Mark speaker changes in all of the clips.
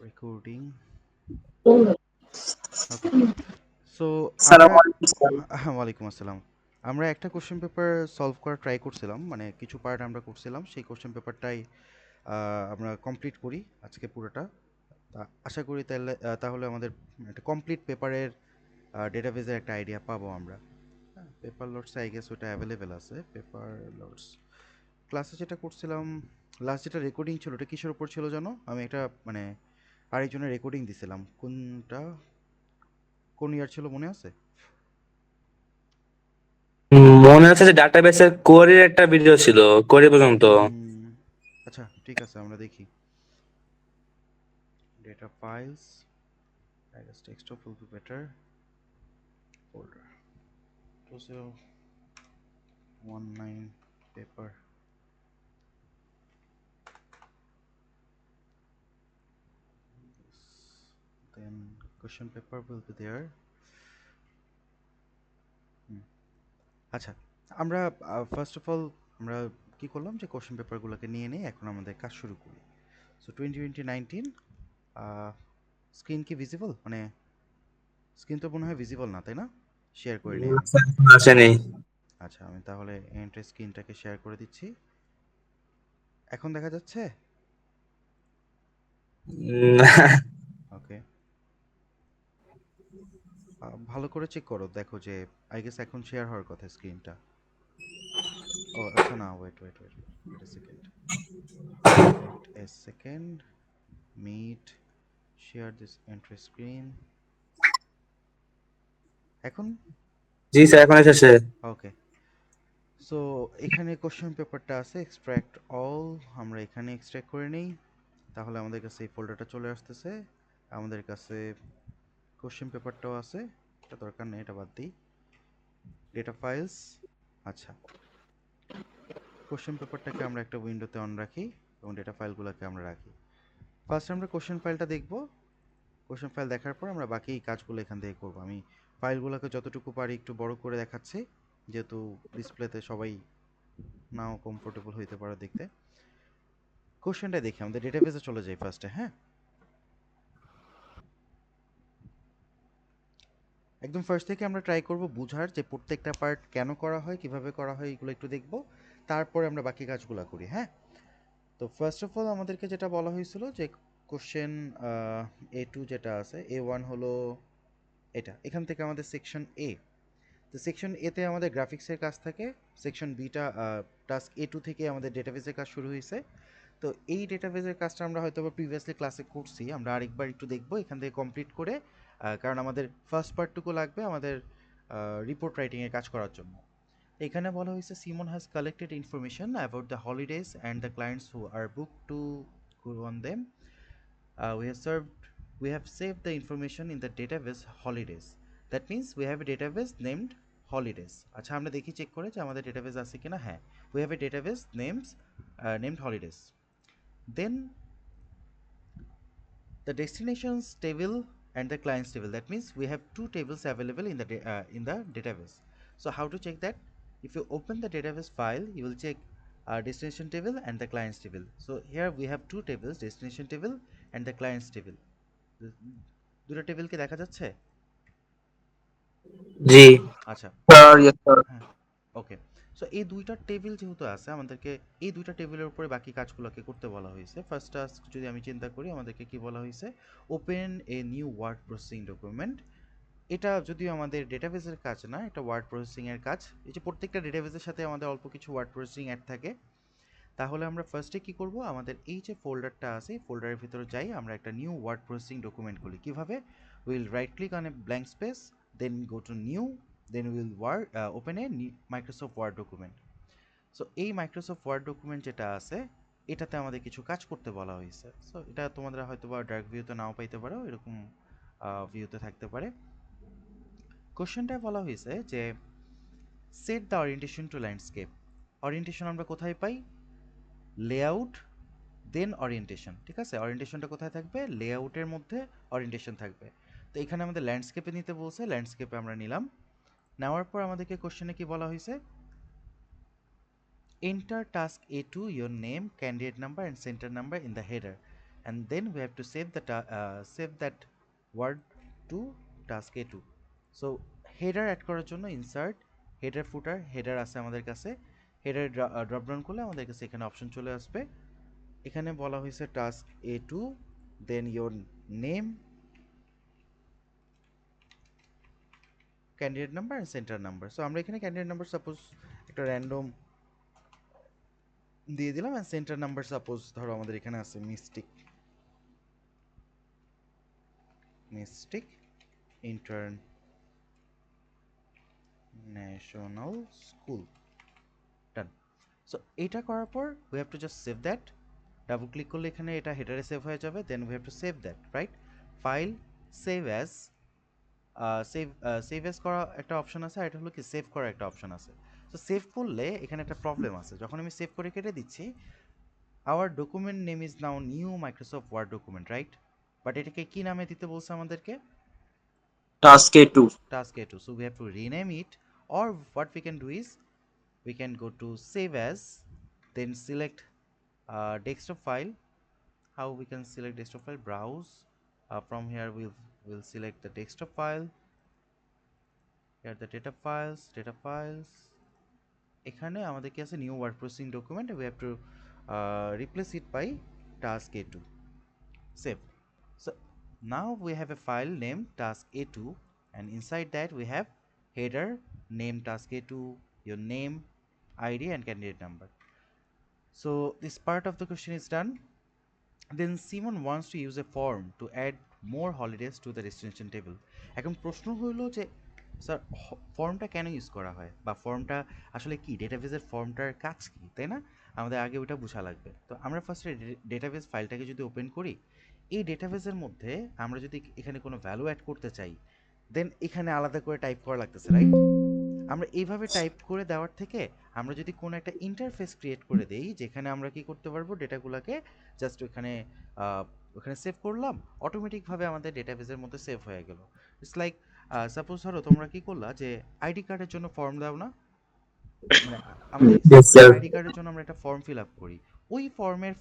Speaker 1: Recording. ওকে। So আমরা
Speaker 2: আসসালামু আলাইকুম স্যার।
Speaker 1: ওয়ালাইকুম আসসালাম। আমরা একটা কোশ্চেন পেপার সলভ করার ট্রাই করছিলাম, মানে কিছু পার্ট আমরা করছিলাম, সেই কোশ্চেন পেপারটাই আমরা কমপ্লিট করি আজকে পুরোটা। আশা করি তাহলে আমাদের একটা কমপ্লিট পেপারের ডেটাবেজের একটা আইডিয়া পাবো আমরা। হ্যাঁ, পেপার লোডস আই গেস ওটা অ্যাভেলেবেল আছে। পেপার লোডস ক্লাসে যেটা করছিলাম, লাস্ট যেটা রেকর্ডিং ছিল ওটা কিসের উপর ছিল জানো? আমি একটা মানে আরেকজনের রেকর্ডিং দিছিলাম, কোনটা, কোন ইয়ার ছিল মনে আছে?
Speaker 2: মনে আছে যে ডাটাবেসের কোয়েরির একটা ভিডিও ছিল, কোয়েরি পর্যন্ত।
Speaker 1: হুম, আচ্ছা ঠিক আছে, আমরা দেখি। Data files, I guess desktop will be better. Folder 2019 paper. Yes. Then question paper will be there. হুম, আচ্ছা, আমরা ফার্স্ট অফ অল আমরা কি করলাম যে কোশ্চেন পেপারগুলোকে নিয়ে নিয়ে এখন আমাদের কাজ শুরু করি। সো 2019 স্ক্রিন কি ভিজিবল, মানে স্ক্রিন তো মনে হয় ভিজিবল না, তাই না? শেয়ার করে নিই আমি।
Speaker 2: আসেনি।
Speaker 1: আচ্ছা, আমি তাহলে এন্টার স্ক্রিনটাকে শেয়ার করে দিচ্ছি। এখন দেখা যাচ্ছে?
Speaker 2: উম,
Speaker 1: ওকে। ভালো করে চেক করো, দেখো যে আই গেস এখন শেয়ার হওয়ার কথা স্ক্রিনটা। ও আচ্ছা, না, wait wait wait wait a second, wait a second, meet, share this entire screen. এখন?
Speaker 2: জি স্যার, এখন এসেছে।
Speaker 1: ওকে। সো এখানে কোশ্চেন পেপারটা আছে, এক্সট্রাক্ট অল, আমরা এখানে এক্সট্রাক্ট করে নিই, তাহলে আমাদের কাছে এই ফোল্ডারটা চলে আসতেছে। আমাদের কাছে কোশ্চেন পেপারটাও আছে, এটা দরকার নেই, এটা বাদ দিই। ডেটা ফাইলস, আচ্ছা, কোশ্চেন পেপারটাকে আমরা একটা উইন্ডোতে অন রাখি এবং ডেটা ফাইলগুলোকে আমরা রাখি। ফার্স্ট আমরা কোশ্চেন ফাইলটা দেখব। কোশ্চেন ফাইল দেখার পর আমরা বাকি কাজগুলো এখান থেকে করব। আমি ফাইলগুলোকে যতটুকু পারি একটু বড় করে দেখাচ্ছি, যেহেতু ডিসপ্লেতে সবাই নাও কমফোর্টেবল হইতে পারে দেখতে। কোশ্চেনটা দেখি, আমাদের ডেটাবেসে চলে যাই ফার্স্টে। হ্যাঁ, একদম ফার্স্ট থেকে আমরা ট্রাই করব বুঝার যে প্রত্যেকটা পার্ট কেন করা হয়, কিভাবে করা হয়, এগুলো একটু দেখব, তারপরে আমরা বাকি কাজগুলো করি। হ্যাঁ, তো ফার্স্ট অফ অল আমাদেরকে যেটা বলা হয়েছিল যে কোশ্চেন A2 যেটা আছে, A1 হলো এটা, এখান থেকে আমাদের সেকশন এ। তো সেকশন এতে আমাদের গ্রাফিক্সের কাজ থাকে, সেকশন বিটা টাস্ক A2 থেকে আমাদের ডেটাবেসের কাজ শুরু হয়েছে। তো এই ডেটাবেসের কাজটা আমরা হয়তো বা প্রিভিয়াসলি ক্লাসে করছি, আমরা আরেকবার একটু দেখব এখান থেকে কমপ্লিট করে, কারণ আমাদের ফার্স্ট পার্টটুকু লাগবে আমাদের রিপোর্ট রাইটিংয়ের কাজ করার জন্য। এখানে বলা হয়েছে Simon has collected information about the holidays and the clients who are book to go on them. We have saved the information in the database holidays. That means we have a database named holidays. আচ্ছা, আমরা দেখি check করে যে আমাদের database আছে কিনা। হ্যাঁ, we have a database named holidays. Then the destinations table and the clients table, that means we have two tables available in the database. So how to check that? If you open the database file, you will check destination table and the clients table. So here we have two tables, destination table and the clients table. দুটো table কি দেখা যাচ্ছে?
Speaker 2: জি
Speaker 1: আচ্ছা,
Speaker 2: sir, yes sir.
Speaker 1: হ্যাঁ, ওকে। So এই দুইটা table যেহেতু আছে, আমাদেরকে এই দুইটা টেবিলের উপরে বাকি কাজগুলোকে করতে বলা হয়েছে। ফার্স্ট টাস্ক যদি আমি চিন্তা করি, আমাদেরকে কি বলা হয়েছে? Open a new word processing document. এটা যদিও আমাদের ডেটাবেসের কাজ না, এটা ওয়ার্ড প্রসেসিং এর কাজ। এই যে প্রত্যেকটা ডেটাবেসের সাথে আমাদের অল্প কিছু ওয়ার্ড প্রসেসিং অ্যাড থাকে। তাহলে আমরা ফার্স্টে কি করব, আমাদের এই যে ফোল্ডারটা আছে, এই ফোল্ডারের ভিতরে যাই, আমরা একটা নিউ ওয়ার্ড প্রসেসিং ডকুমেন্ট খুলি। কিভাবে? Will right click on a blank space, then go to new, then will open a Microsoft Word document. So এই মাইক্রোসফট ওয়ার্ড ডকুমেন্ট যেটা আছে, এটাতে আমাদের কিছু কাজ করতে বলা হয়েছে। সো এটা তোমাদের হয়তো বা ডার্ক ভিউতে নাও পাইতে পারো, এরকম ভিউতে থাকতে পারে। কোশ্চেনটায় বলা হয়েছে যে set the orientation to landscape. Orientation আমরা কোথায় পাই? লেআউট দেন অরিয়েন্টেশন, ঠিক আছে? অরিয়েন্টেশনটা কোথায় থাকবে? লেআউটের মধ্যে অরিয়েন্টেশন থাকবে। তো এখানে আমাদের ল্যান্ডস্কেপে নিতে বলছে, ল্যান্ডস্কেপে আমরা নিলাম। নেওয়ার পর আমাদেরকে কোশ্চেনে কি বলা হয়েছে? Enter task A2 your name, candidate number and center number in the header. and then we have to save that word to task a2. so header add করার জন্য insert header footer header আছে আমাদের কাছে header drop down করলে আমাদের কাছে এখানে option চলে আসবে এখানে বলা হয়েছে task a2 then your name candidate number and center number so আমরা এখানে candidate number suppose একটা random দিয়ে দিলাম and center number suppose ধরো আমাদের এখানে আছে mystic international school done so এটা করার পর we have to just save that double click করলে এখানে এটা হেডারে সেভ হয়ে যাবে দেন we have to save that right file save as save as করা একটা অপশন আছে আর এটা হলো কি সেভ করা একটা অপশন আছে তো সেভ করলে এখানে একটা প্রবলেম আছে যখন আমি সেভ করে কেটে দিচ্ছি our document name is now new Microsoft Word document right but এটাকে কি নামে দিতে বলছে আমাদেরকে
Speaker 3: Task A2.
Speaker 1: task a2 so we have to rename it or what we can do is we can go to save as then select desktop file how we can select desktop file browse from here we'll select the desktop file here the data files এখানে আমাদের কি আছে new word processing document we have to replace it by task a2 save so now we have a file named task a2 and inside that we have header name task a2 your name id and candidate number so this part of the question is done then Simon wants to use a form to add more holidays to the destination table এখন প্রশ্ন হলো যে sir ফর্মটা কেন use করা হয় বা ফর্মটা আসলে কি ডেটাবেজের ফর্মটার কাজ কি তাই না আমাদের আগে ওটা বোঝা লাগবে তো আমরা ফার্স্টে ডেটাবেজ ফাইলটাকে যদি ওপেন করি এই ডেটাবেজের মধ্যে আমরা যদি এখানে কোনো ভ্যালু অ্যাড করতে চাই দেন এখানে আলাদা করে টাইপ করা লাগতেছে রাইট আমরা এইভাবে টাইপ করে দেওয়ার থেকে আমরা যদি কোনো একটা ইন্টারফেস ক্রিয়েট করে দেই যেখানে আমরা কি করতে পারবো ডেটাগুলোকে জাস্ট ওখানে সেভ করলাম অটোমেটিকভাবে আমাদের ডেটাবেজের মধ্যে সেভ হয়ে গেল ইটস লাইক সাপোজ ধরো তোমরা কি করলা যে আইডি কার্ডের জন্য ফর্ম দাও না মানে আমাদের
Speaker 3: Yes,
Speaker 1: সাপোজ
Speaker 3: sir.
Speaker 1: আইডি কার্ডের জন্য আমরা একটা ফর্ম ফিল আপ করি ওই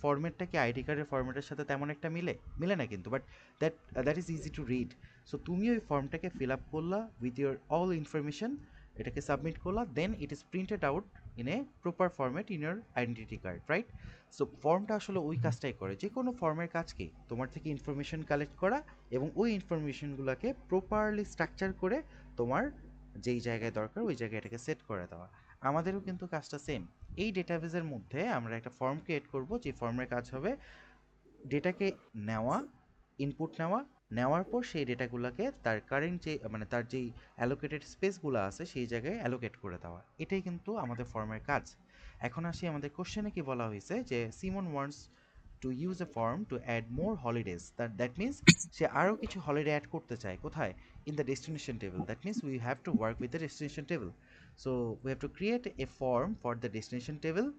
Speaker 1: ফর্মেটটা কি আইডি কার্ডের ফর্মেটের সাথে তেমন একটা মিলে না কিন্তু but that is easy to read so তুমি ওই ফর্মটাকে ফিল আপ করলা উইথ ইউর অল ইনফরমেশন এটাকে সাবমিট করলা then it is printed out in a proper format in your identity card right so ফর্মটা আসলে ওই কাজটাই করে যে কোনো ফর্মের কাজ কি তোমার থেকে ইনফরমেশন কালেক্ট করা এবং ওই ইনফরমেশনগুলোকে প্রপারলি স্ট্রাকচার করে তোমার যেই জায়গায় দরকার ওই জায়গায় এটাকে সেট করে দেওয়া আমাদেরও কিন্তু কাজটা সেম এই ডেটাবেজের মধ্যে আমরা একটা ফর্ম ক্রিয়েট করব যে ফর্মের কাজ হবে ডেটাকে নেওয়া ইনপুট নেওয়ার পর সেই ডেটাগুলোকে তার কারেন্ট যে মানে তার যেই অ্যালোকেটেড স্পেসগুলো আছে সেই জায়গায় অ্যালোকেট করে দেওয়া এটাই কিন্তু আমাদের ফর্মের কাজ এখন আসি আমাদের কোশ্চেনে কি বলা হয়েছে যে Simon wants to use a form to add more holidays that means সে আরও কিছু হলিডে অ্যাড করতে চায় কোথায় in the destination table that means we have to work with the destination table so we have to create a form for the destination table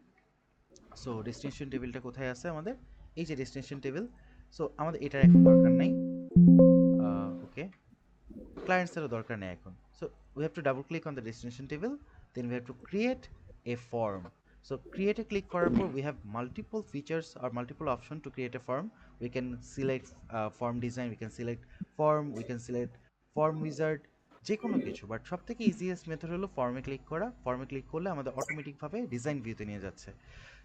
Speaker 1: so destination টেবিলটা কোথায় আছে আমাদের এই যে ডেস্টিনেশন টেবিল সো আমাদের এটার এখন দরকার নাই ওকে ক্লায়েন্টসেরও দরকার নেই এখন so we have to double click on the destination table then we have to create a form so ক্রিয়েটে ক্লিক করার পর উই হ্যাভ মাল্টিপল ফিচার্স আর multiple option to create a form we can select form design we can select we can select form wizard যে কোনো কিছু but সব থেকে easiest method হলো ফর্মে ক্লিক করা ফর্মে ক্লিক করলে আমাদের অটোমেটিকভাবে ডিজাইন ভিউতে নিয়ে যাচ্ছে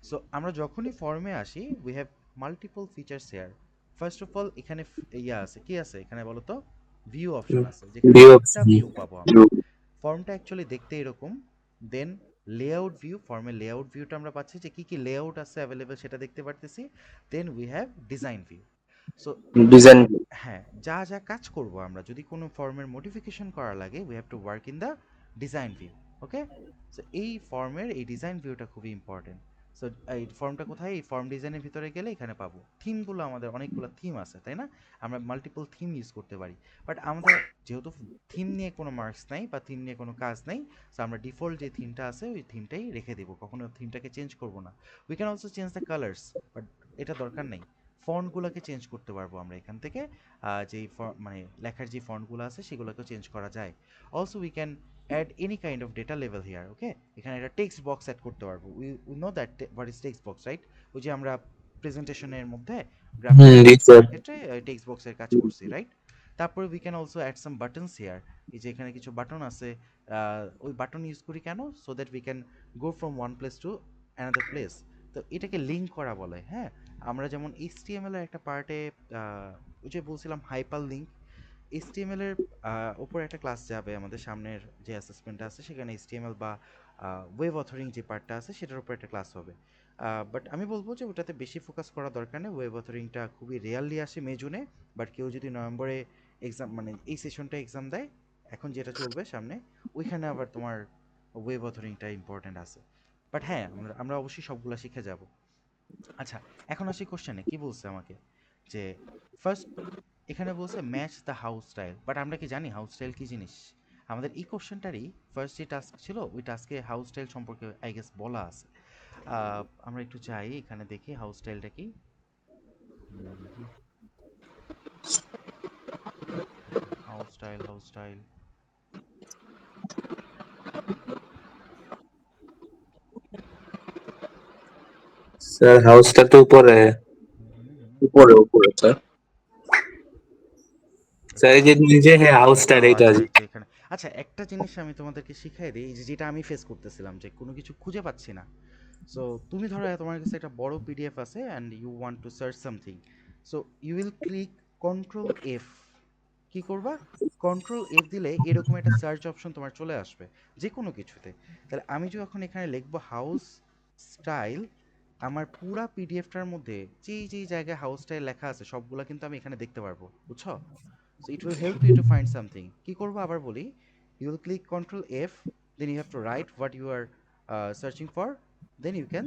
Speaker 1: সো আমরা যখনই ফর্মে আসি we have multiple features here first of all এখানে ইয়া আছে কি আছে এখানে বলো তো ভিউ অপশন আছে যেখানে
Speaker 3: View
Speaker 1: একটা
Speaker 3: option.
Speaker 1: ভিউ পাবো আমরা ফর্মটা অ্যাকচুয়ালি দেখতে এরকম দেন লেআউট ভিউ ফর্মের লেআউট ভিউটা আমরা পাচ্ছি যে কি কি লেআউট আছে অ্যাভেলেবেল সেটা দেখতে পারতেছি then we have design view so
Speaker 3: Design.
Speaker 1: হ্যাঁ যা যা কাজ করব আমরা যদি কোনো ফর্মের মডিফিকেশন করা লাগে we have to work in the design view okay so এই ফর্মের এই ডিজাইন ভিউটা খুবই ইম্পর্টেন্ট সো এই ফর্মটা কোথায় এই ফর্ম ডিজাইনের ভিতরে গেলে এখানে পাবো থিমগুলো আমাদের অনেকগুলো থিম আছে তাই না আমরা মাল্টিপল থিম ইউজ করতে পারি বাট আমাদের যেহেতু থিম নিয়ে কোনো মার্কস নাই বা থিম নিয়ে কোনো কাজ নেই সো আমরা ডিফল্ট যে থিমটা আছে ওই থিমটাই রেখে দেবো কখনো থিমটাকে চেঞ্জ করবো না we can also change the colours but এটা দরকার নেই ফন্টগুলোকে চেঞ্জ করতে পারবো আমরা এখান থেকে যেই মানে লেখার যে ফন্টগুলো আছে সেগুলোকেও চেঞ্জ করা যায় also we can add any kind of data level here okay এখানে একটা টেক্সট বক্স অ্যাড করতে পারবো we know that what is text box right ওই যে আমরা প্রেজেন্টেশনের মধ্যে
Speaker 2: হুম, জি স্যার।
Speaker 1: ডিজাইনের ক্ষেত্রে টেক্সট বক্সের কাজ করছি, রাইট? তারপরে we can also add some buttons here. এই যে এখানে কিছু বাটন আছে, ওই বাটন ইউজ করি কেন? So that we can go from one place to another place. তো এটাকে লিঙ্ক করা বলে, হ্যাঁ। আমরা যেমন এইচটিএমএল এর একটা পার্টে, ওই যে বলছিলাম হাইপার লিঙ্ক, এইচটিএমএল এর উপর একটা ক্লাস যাবে আমাদের সামনের যে অ্যাসেসমেন্টটা আছে, সেখানে এইচটিএমএল বা ওয়েব অথরিং যে পার্টটা আছে সেটার উপর একটা ক্লাস হবে। বাট আমি বলবো যে ওটাতে বেশি ফোকাস করা দরকার নেই। ওয়েব অথরিংটা খুবই রেয়ারলি আসে মে জুনে। বাট কেউ যদি নভেম্বরে এক্সাম, মানে এই সেশনটা এক্সাম দেয়, এখন যেটা চলবে সামনে, ওইখানে আবার তোমার ওয়েব অথরিংটা ইম্পর্টেন্ট আছে। বাট হ্যাঁ, আমরা অবশ্যই সবগুলো শিখে যাব। আচ্ছা, এখন আসি কোশ্চেনে। কি বলছে আমাকে যে ফার্স্ট এখানে বলছে match the house style, but আমরা কি জানি হাউস স্টাইল কি জিনিস? আমাদের এই কোশ্চেনটারই ফার্স্ট যে টাস্ক ছিল, ওই টাস্কে হাউস স্টাইল সম্পর্কে আই গেস বলা আছে। আমরা একটু যাই এখানে দেখি হাউস স্টাইলটা কি। House style, house style.
Speaker 2: Sir হাউসটা তো উপরে।
Speaker 3: উপরে উপরে স্যার।
Speaker 2: স্যার এই যে নিজে হ্যাঁ হাউসটা
Speaker 1: ও
Speaker 2: এইটা।
Speaker 1: আচ্ছা, এই যে এখানে। আচ্ছা, একটা জিনিস আমি তোমাদেরকে শিখাই দিই, এই যে যেটা আমি ফেস করতেছিলাম, যে কোনো কিছু খুঁজে পাচ্ছি না। সো তুমি ধরো তোমার কাছে একটা বড় পিডিএফ আছে and you want to search something. So you will click control F. কি করবা? কন্ট্রোল এফ দিলে এরকম একটা সার্চ অপশন তোমার চলে আসবে যে কোনো কিছুতে। তাহলে আমি যখন এখানে লিখবো হাউস স্টাইল, আমার পুরা পিডিএফটার মধ্যে যেই যেই জায়গায় হাউস স্টাইল লেখা আছে সবগুলো কিন্তু আমি এখানে দেখতে পারবো, বুঝছো? So it will help you to find something. কি করবো আবার বলি, you will click Control F, then you have to write what you are searching for, then you can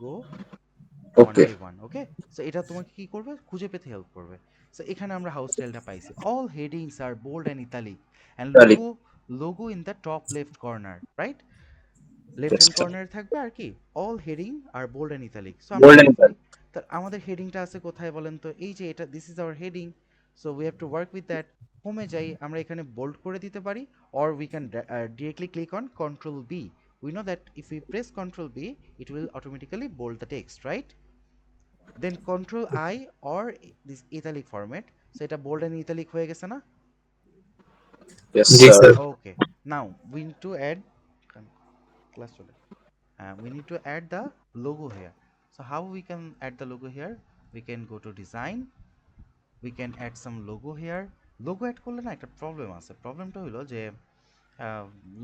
Speaker 1: go one
Speaker 3: okay.
Speaker 1: By one, okay? So এটা তোমাকে কি করবে, খুঁজে পেতে হেল্প করবে। সো এখানে আমরা হাউস স্টাইলটা পাইছি, all headings are bold and italic, and
Speaker 3: তাহলে
Speaker 1: logo in the top left corner, right? Left hand কর্নারে থাকবে আর কি, all heading are bold and italic. So আমরা
Speaker 3: গোল্ডেন
Speaker 1: কি করি, তা আমাদের হেডিংটা আছে কোথায় বলেন তো? এই যে এটা, this is our heading. So we have to work with that. হোমে যাই, আমরা এখানে বোল্ড করে দিতে পারি, or we can directly click on control B. We know that if we press control B, it will automatically bold the text, right? Then control I or this italic format, so এটা bold and italic হয়ে গেছে না?
Speaker 3: Yes
Speaker 2: G
Speaker 3: sir.
Speaker 2: Sir.
Speaker 1: Okay, now we need to add class চলে, we need to add the logo here. So how we can add the logo here? We can go to design, we can add some logo here. Logo add করলে না একটা problem আছে, প্রবলেমটা হলো যে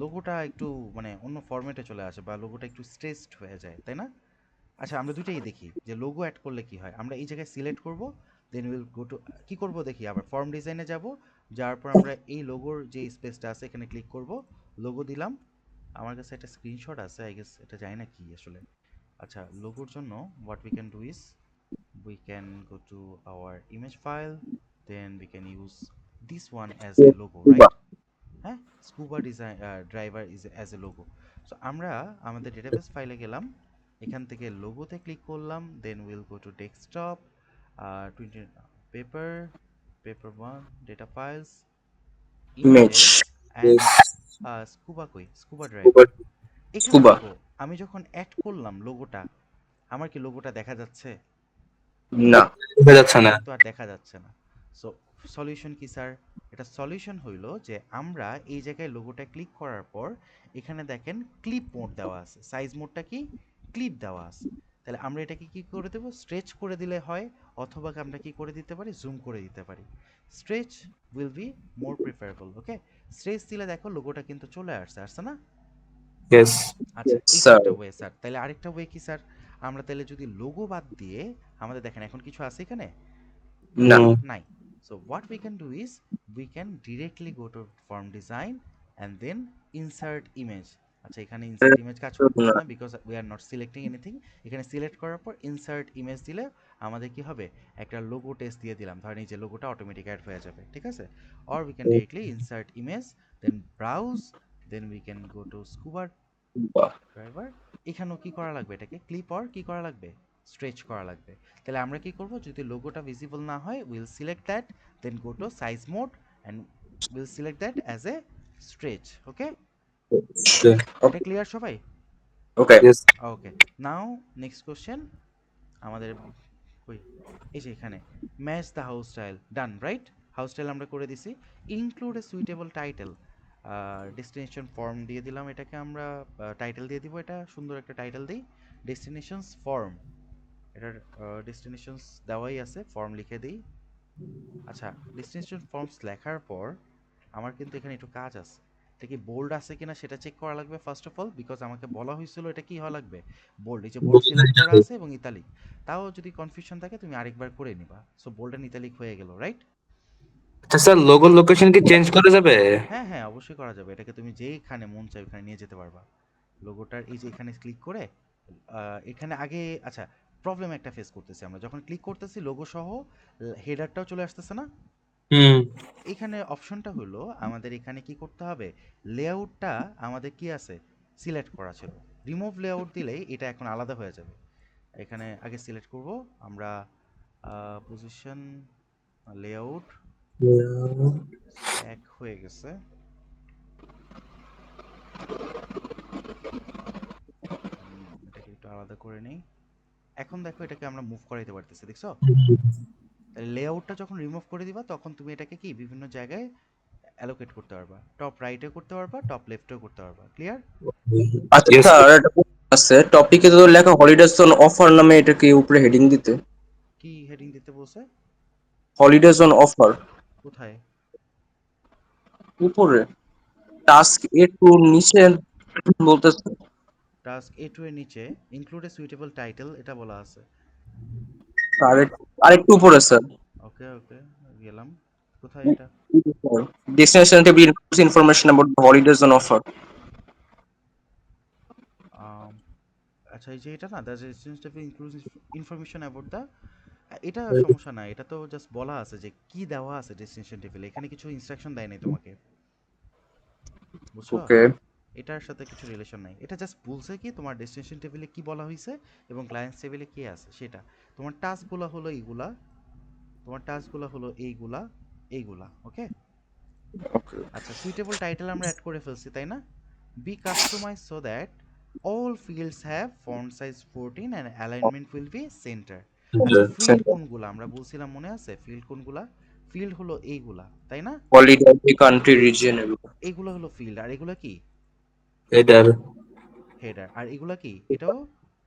Speaker 1: লোগোটা একটু মানে অন্য ফরম্যাটে চলে আসে, বা লোগোটা একটু স্ট্রেচড হয়ে যায়, তাই না? আচ্ছা, আমরা দুইটাই দেখি যে লোগো অ্যাড করলে কি হয়। আমরা এই জায়গায় সিলেক্ট করব, দেন উইল গো টু, কি করব দেখি, আবার ফর্ম ডিজাইনে যাব, যাওয়ার পর আমরা এই লোগোর যে স্পেসটা আছে এখানে ক্লিক করব, লোগো দিলাম। আমার কাছে একটা স্ক্রিনশট আছে, আই গেস এটা যায় না কি আসলে। আচ্ছা, লোগোর জন্য what we can do is, we can go to our image file, then we can use this one as a logo, right? হ্যাঁ, scuba design driver is as a logo. So আমরা আমাদের ডেটাবেস ফাইলে গেলাম, এখান থেকে লোগোতে click করলাম, then will go to desktop, 20 paper, paper one, data files,
Speaker 3: image.
Speaker 1: Images and scuba, কই স্কুবা ড্রাইভার। এখানে
Speaker 3: স্কুবা।
Speaker 1: দেখো, আমি যখন অ্যাড করলাম লোগোটা, আমার কি লোগোটা দেখা যাচ্ছে?
Speaker 3: না।
Speaker 2: দেখা যাচ্ছে না।
Speaker 1: কিন্তু আর দেখা যাচ্ছে না। সো সলিউশন কি স্যার? এটা সলিউশন হইল যে আমরা এই জায়গায় লোগোটা ক্লিক করার পর এখানে দেখেন ক্লিপ মোড দেওয়া আছে, সাইজ মোডটা কি, ক্লিপ দেওয়া আছে। তাহলে আমরা এটাকে কি করে দেবো, স্ট্রেচ করে দিলে হয়, অথবা আমরা কি করে দিতে পারি, জুম করে দিতে পারি। Stretch will be more preferable, okay? Stretch দিলে দেখো লোগোটা কিন্তু চলে আসছে, আসছে না?
Speaker 2: ইয়েস।
Speaker 1: আচ্ছা, এইটা
Speaker 3: স্যার।
Speaker 1: একটা ওয়ে স্যার। তাহলে আরেকটা ওয়ে কি স্যার? আমরা তাহলে যদি লোগো বাদ দিয়ে, আমাদের দেখেন এখন কিছু আছে এখানে
Speaker 3: না।
Speaker 2: হুম।
Speaker 1: নাই। So what we can do is we can directly go to form design and then insert image. আচ্ছা, এখানে insert image কাজ করতেছে
Speaker 3: না।
Speaker 1: না because we are not selecting anything. এখানে সিলেক্ট করার পর insert image দিলে আমাদের কি হবে, একটা লোগো টেস্ট দিয়ে দিলাম, ধরেন এই যে লোগোটা অটোমেটিক অ্যাড হয়ে যাবে, ঠিক আছে? or we can directly insert image, then browse, then we can go to scuba
Speaker 3: বাহ।
Speaker 1: ড্রাইভার। এখানেও কি করা লাগবে, এটাকে ক্লিপ অর কি করা লাগবে, স্ট্রেচ করা লাগবে। তাহলে আমরা কি করব, যদি লোগোটা ভিজিবল না হয় will select that, then go to size mode and will select that as a stretch, okay? এটা ক্লিয়ার সবাই?
Speaker 3: Okay.
Speaker 2: Yes.
Speaker 1: Okay, now next question. আমাদের ওই এই যে এখানে match the house style, done right. House style আমরা করে দিছি। Include a suitable title, destination form দিয়ে দিলাম এটাকে আমরা, টাইটেল দিয়ে দিব, এটা সুন্দর একটা টাইটেল দিই, ডেস্টিনেশনস ফর্ম। এটার ডেস্টিনেশনস দেওয়াই আছে, ফর্ম লিখে দিই। আচ্ছা, ডেস্টিনেশন ফর্মস লেখার পর আমার কিন্তু এখানে একটু কাজ আছে। এটা কি বোল্ড আছে কিনা সেটা চেক করা লাগবে ফার্স্ট অফ অল, বিকজ আমাকে বলা হয়েছিল এটা কি হওয়া লাগবে, বোল্ড। এই যে বোল্ড সিলেক্ট করা আছে এবং ইতালিক। তাও যদি কনফিউশন থাকে তুমি আরেকবার করে নিবা। সো বোল্ড এন্ড ইতালিক হয়ে গেল, রাইট?
Speaker 2: আচ্ছা স্যার, লোগোর লোকেশন কি চেঞ্জ করা যাবে?
Speaker 1: হ্যাঁ হ্যাঁ, অবশ্যই করা যাবে। এটাকে তুমি যেইখানে মন চাই ওখানে নিয়ে যেতে পারবা। লোগোটার এই যে এখানে ক্লিক করে এখানে আগে, আচ্ছা, প্রবলেম একটা ফেস করতেছি আমরা, যখন ক্লিক করতেছি লোগো সহ হেডারটাও চলে আসতেছে না।
Speaker 2: হুম।
Speaker 1: এখানে অপশনটা হলো আমাদের এখানে কি করতে হবে, লেআউটটা আমাদের কি আছে, সিলেক্ট করা ছিল। রিমুভ লেআউট দিলেই এটা এখন আলাদা হয়ে যাবে। এখানে আগে সিলেক্ট করব আমরা পজিশন লেআউট, এক হয়ে গেছে। এটাকে একটু আলাদা করে নেই। এখন দেখো এটাকে আমরা মুভ করাইতে পারতেছি, দেখছো? লেআউটটা যখন রিমুভ করে দিবা তখন তুমি এটাকে কি বিভিন্ন জায়গায় অ্যালোকেট করতে পারবা, টপ রাইটে করতে পারবা, টপ লেফটেও করতে পারবা। ক্লিয়ার?
Speaker 3: আচ্ছা
Speaker 2: ইয়েস।
Speaker 3: স্যার, একটা প্রশ্ন আছে, টপিকে তো লেখা হলিডেজ অন অফার নামে, এটা কি উপরে হেডিং দিতে?
Speaker 1: কি হেডিং দিতে বলছে?
Speaker 3: হলিডেজ অন অফার
Speaker 1: কোথায়?
Speaker 3: উপরে টাস্ক এ টু নিচে বলতেছে।
Speaker 1: টাস্ক এ টু এর নিচে ইনক্লুড এ সুইটেবল টাইটেল এটা বলা আছে।
Speaker 3: আরেকটু উপরে স্যার,
Speaker 1: ওকে ওকে, গেলাম। কোথায় এটা?
Speaker 3: Destination table includes information about the holidays on offer.
Speaker 1: Um, আচ্ছা, এই যে এটা না, the registration include information about the, এটা সমস্যা না, এটা তো জাস্ট বলা আছে যে কি দেওয়া আছে ডেস্টিনেশন টেবিলে, এখানে কিছু ইনস্ট্রাকশন দেয় নাই তোমাকে, বুঝছো?
Speaker 3: ওকে
Speaker 1: এটার সাথে কিছু রিলেশন নাই, এটা জাস্ট বলছে কি তোমার ডেস্টিনেশন টেবিলে কি বলা হয়েছে এবং ক্লায়েন্টস টেবিলে কি আছে সেটা। তোমার টাস্কগুলো হলো এইগুলা, তোমার টাস্কগুলো হলো এইগুলা, এইগুলা, ওকে?
Speaker 3: ওকে
Speaker 1: আচ্ছা, সুইটেবল টাইটেল আমরা অ্যাড করে ফেলছি, তাই না? Be customize so that all fields have font size 14 and alignment will be center. আচ্ছা, ফিল্ড কোনগুলা আমরা বলছিলাম মনে আছে? ফিল্ড কোনগুলা? ফিল্ড হলো এইগুলা, তাই না?
Speaker 3: হলিডে কান্ট্রি রিজিয়ন এগুলো।
Speaker 1: এইগুলা হলো ফিল্ড, আর এগুলা কি?
Speaker 2: এটার
Speaker 1: হেডার। আর এগুলা কি? এটাও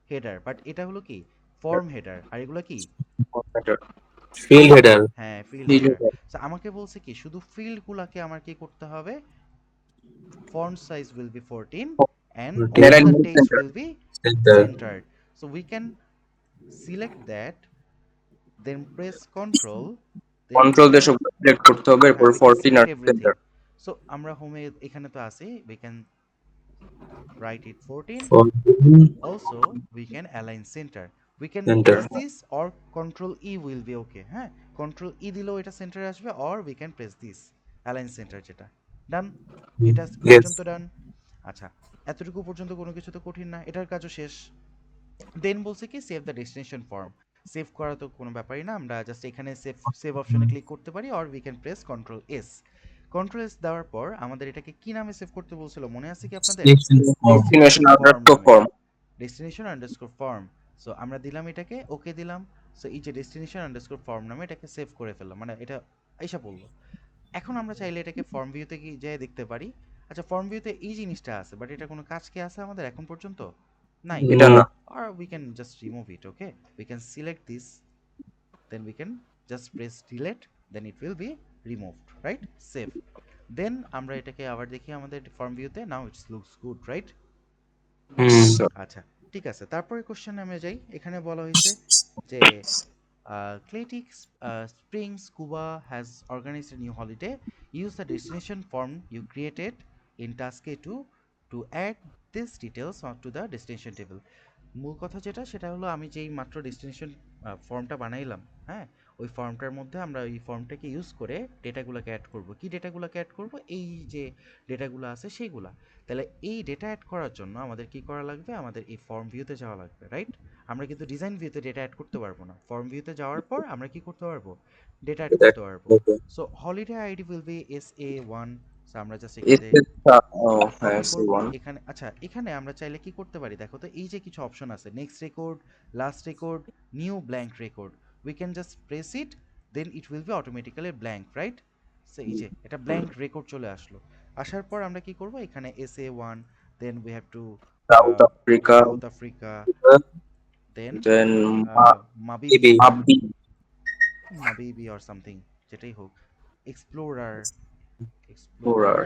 Speaker 1: হেডার, বাট এটা হলো কি, ফর্ম হেডার। আর এগুলা কি?
Speaker 2: Field header.
Speaker 1: হ্যাঁ, ফিল্ড হেডার। সো আমাকে বলছে কি শুধু ফিল্ডগুলাকে আমার কি করতে হবে, font size will be 14 and all the text will be
Speaker 2: centre.
Speaker 1: centered. So we can select that, then press control, then we
Speaker 3: control দিয়ে
Speaker 1: can,
Speaker 3: সব সিলেক্ট করতে হবে, এরপর
Speaker 1: হ্যাঁ, we can
Speaker 3: 14 আর
Speaker 1: select
Speaker 3: সেন্টার।
Speaker 1: everything. So আমরা হোমে এখানে তো আছি, we can write it 14. Also we can align center, we can
Speaker 2: centre.
Speaker 1: press this or control E will be okay, হ্যাঁ, control E দিলেও এটা সেন্টারে আসবে, or we can press this align center, যেটা ডান। এটা
Speaker 2: ইয়েস।
Speaker 1: পর্যন্ত ডান। আচ্ছা, এতটুকু পর্যন্ত কোনো কিছু তো কঠিন না, এটার কাজও শেষ। দেন বলছে কি save the destination form. Save করা তো কোনো ব্যাপারই না, আমরা জাস্ট এখানে সেভ সেভ অপশনে ক্লিক করতে পারি, or we can press control S. Control S দেওয়ার পর আমাদের এটাকে কি নামে সেভ করতে বলছিল মনে আছে কি আপনাদের?
Speaker 3: ডেস্টিনেশন
Speaker 1: ডেস্টিনেশন ফর্ম
Speaker 3: আন্ডারস্কোর
Speaker 1: নামে,
Speaker 3: form.
Speaker 1: Destination underscore form. So আমরা দিলাম এটাকে, ওকে দিলাম। সো এই যে ডেস্টিনেশন আন্ডারস্কোর ফর্ম নামে এটাকে সেভ করে ফেললাম, মানে এটা আইসা পড়লো। এখন আমরা চাইলে এটাকে ফর্ম ভিউতে কি যেয়ে দেখতে পারি। আচ্ছা, ফর্ম ভিউতে এই জিনিসটা আছে, বাট এটা কোনো কাজ কি আছে আমাদের এখন পর্যন্ত? নাই।
Speaker 3: এটা না।
Speaker 1: Or we can just remove it, okay? We can select this, then we can just press delete, then it will be removed, right? Save. Then আমরা এটাকে আবার দেখি আমাদের ফর্ম ভিউতে, now it looks good, right?
Speaker 2: হুম।
Speaker 1: আচ্ছা, ঠিক আছে, তারপরে কোশ্চেনে আমরা যাই। এখানে বলা হয়েছে যে Cletic Spring Scuba has organized a new holiday. Use the destination form you created in task A2 to add these details to the destination table. মূল কথা যেটা সেটা হলো আমি যেই মাত্র ডেস্টিনেশন ফর্মটা বানাইলাম, হ্যাঁ, ওই ফর্মটার মধ্যে আমরা এই ফর্মটাকে ইউজ করে ডেটাগুলোকে অ্যাড করব। কি ডেটাগুলোকে অ্যাড করব? এই যে ডেটাগুলো আছে সেইগুলা। তাহলে এই ডেটা অ্যাড করার জন্য আমাদের কি করা লাগবে? আমাদের এই ফর্ম ভিউতে যাওয়া লাগবে, রাইট? আমরা কিন্তু ডিজাইন ভিউতে ডেটা অ্যাড করতে পারবো না, ফর্ম ভিউতে যাওয়ার পর আমরা কি করতে পারবো? ডেটা অ্যাড করতে পারবো। So holiday ID will be SA1, so আমরা জাস্ট এখানে
Speaker 3: ও হ্যাঁ
Speaker 1: কপি
Speaker 3: সি
Speaker 1: করব
Speaker 3: ওয়ান
Speaker 1: এখানে। আচ্ছা, এখানে আমরা চাইলে কি করতে পারি দেখো তো, এই যে কিছু অপশন আছে, next record, last record, new blank record, we can just press it, then it will be automatically blank, right? So এই যে এটা ব্ল্যাঙ্ক রেকর্ড চলে আসলো। আসার পর আমরা কি করব, এখানে SA1, then we have to
Speaker 3: South Africa,
Speaker 1: South Africa, then
Speaker 3: then
Speaker 1: মাবিবি,
Speaker 3: মাবি,
Speaker 1: মাবিবি অর সামথিং, যেটাই হোক, এক্সপ্লোরার,
Speaker 3: ওরার,
Speaker 1: এক্সপ্লোরার,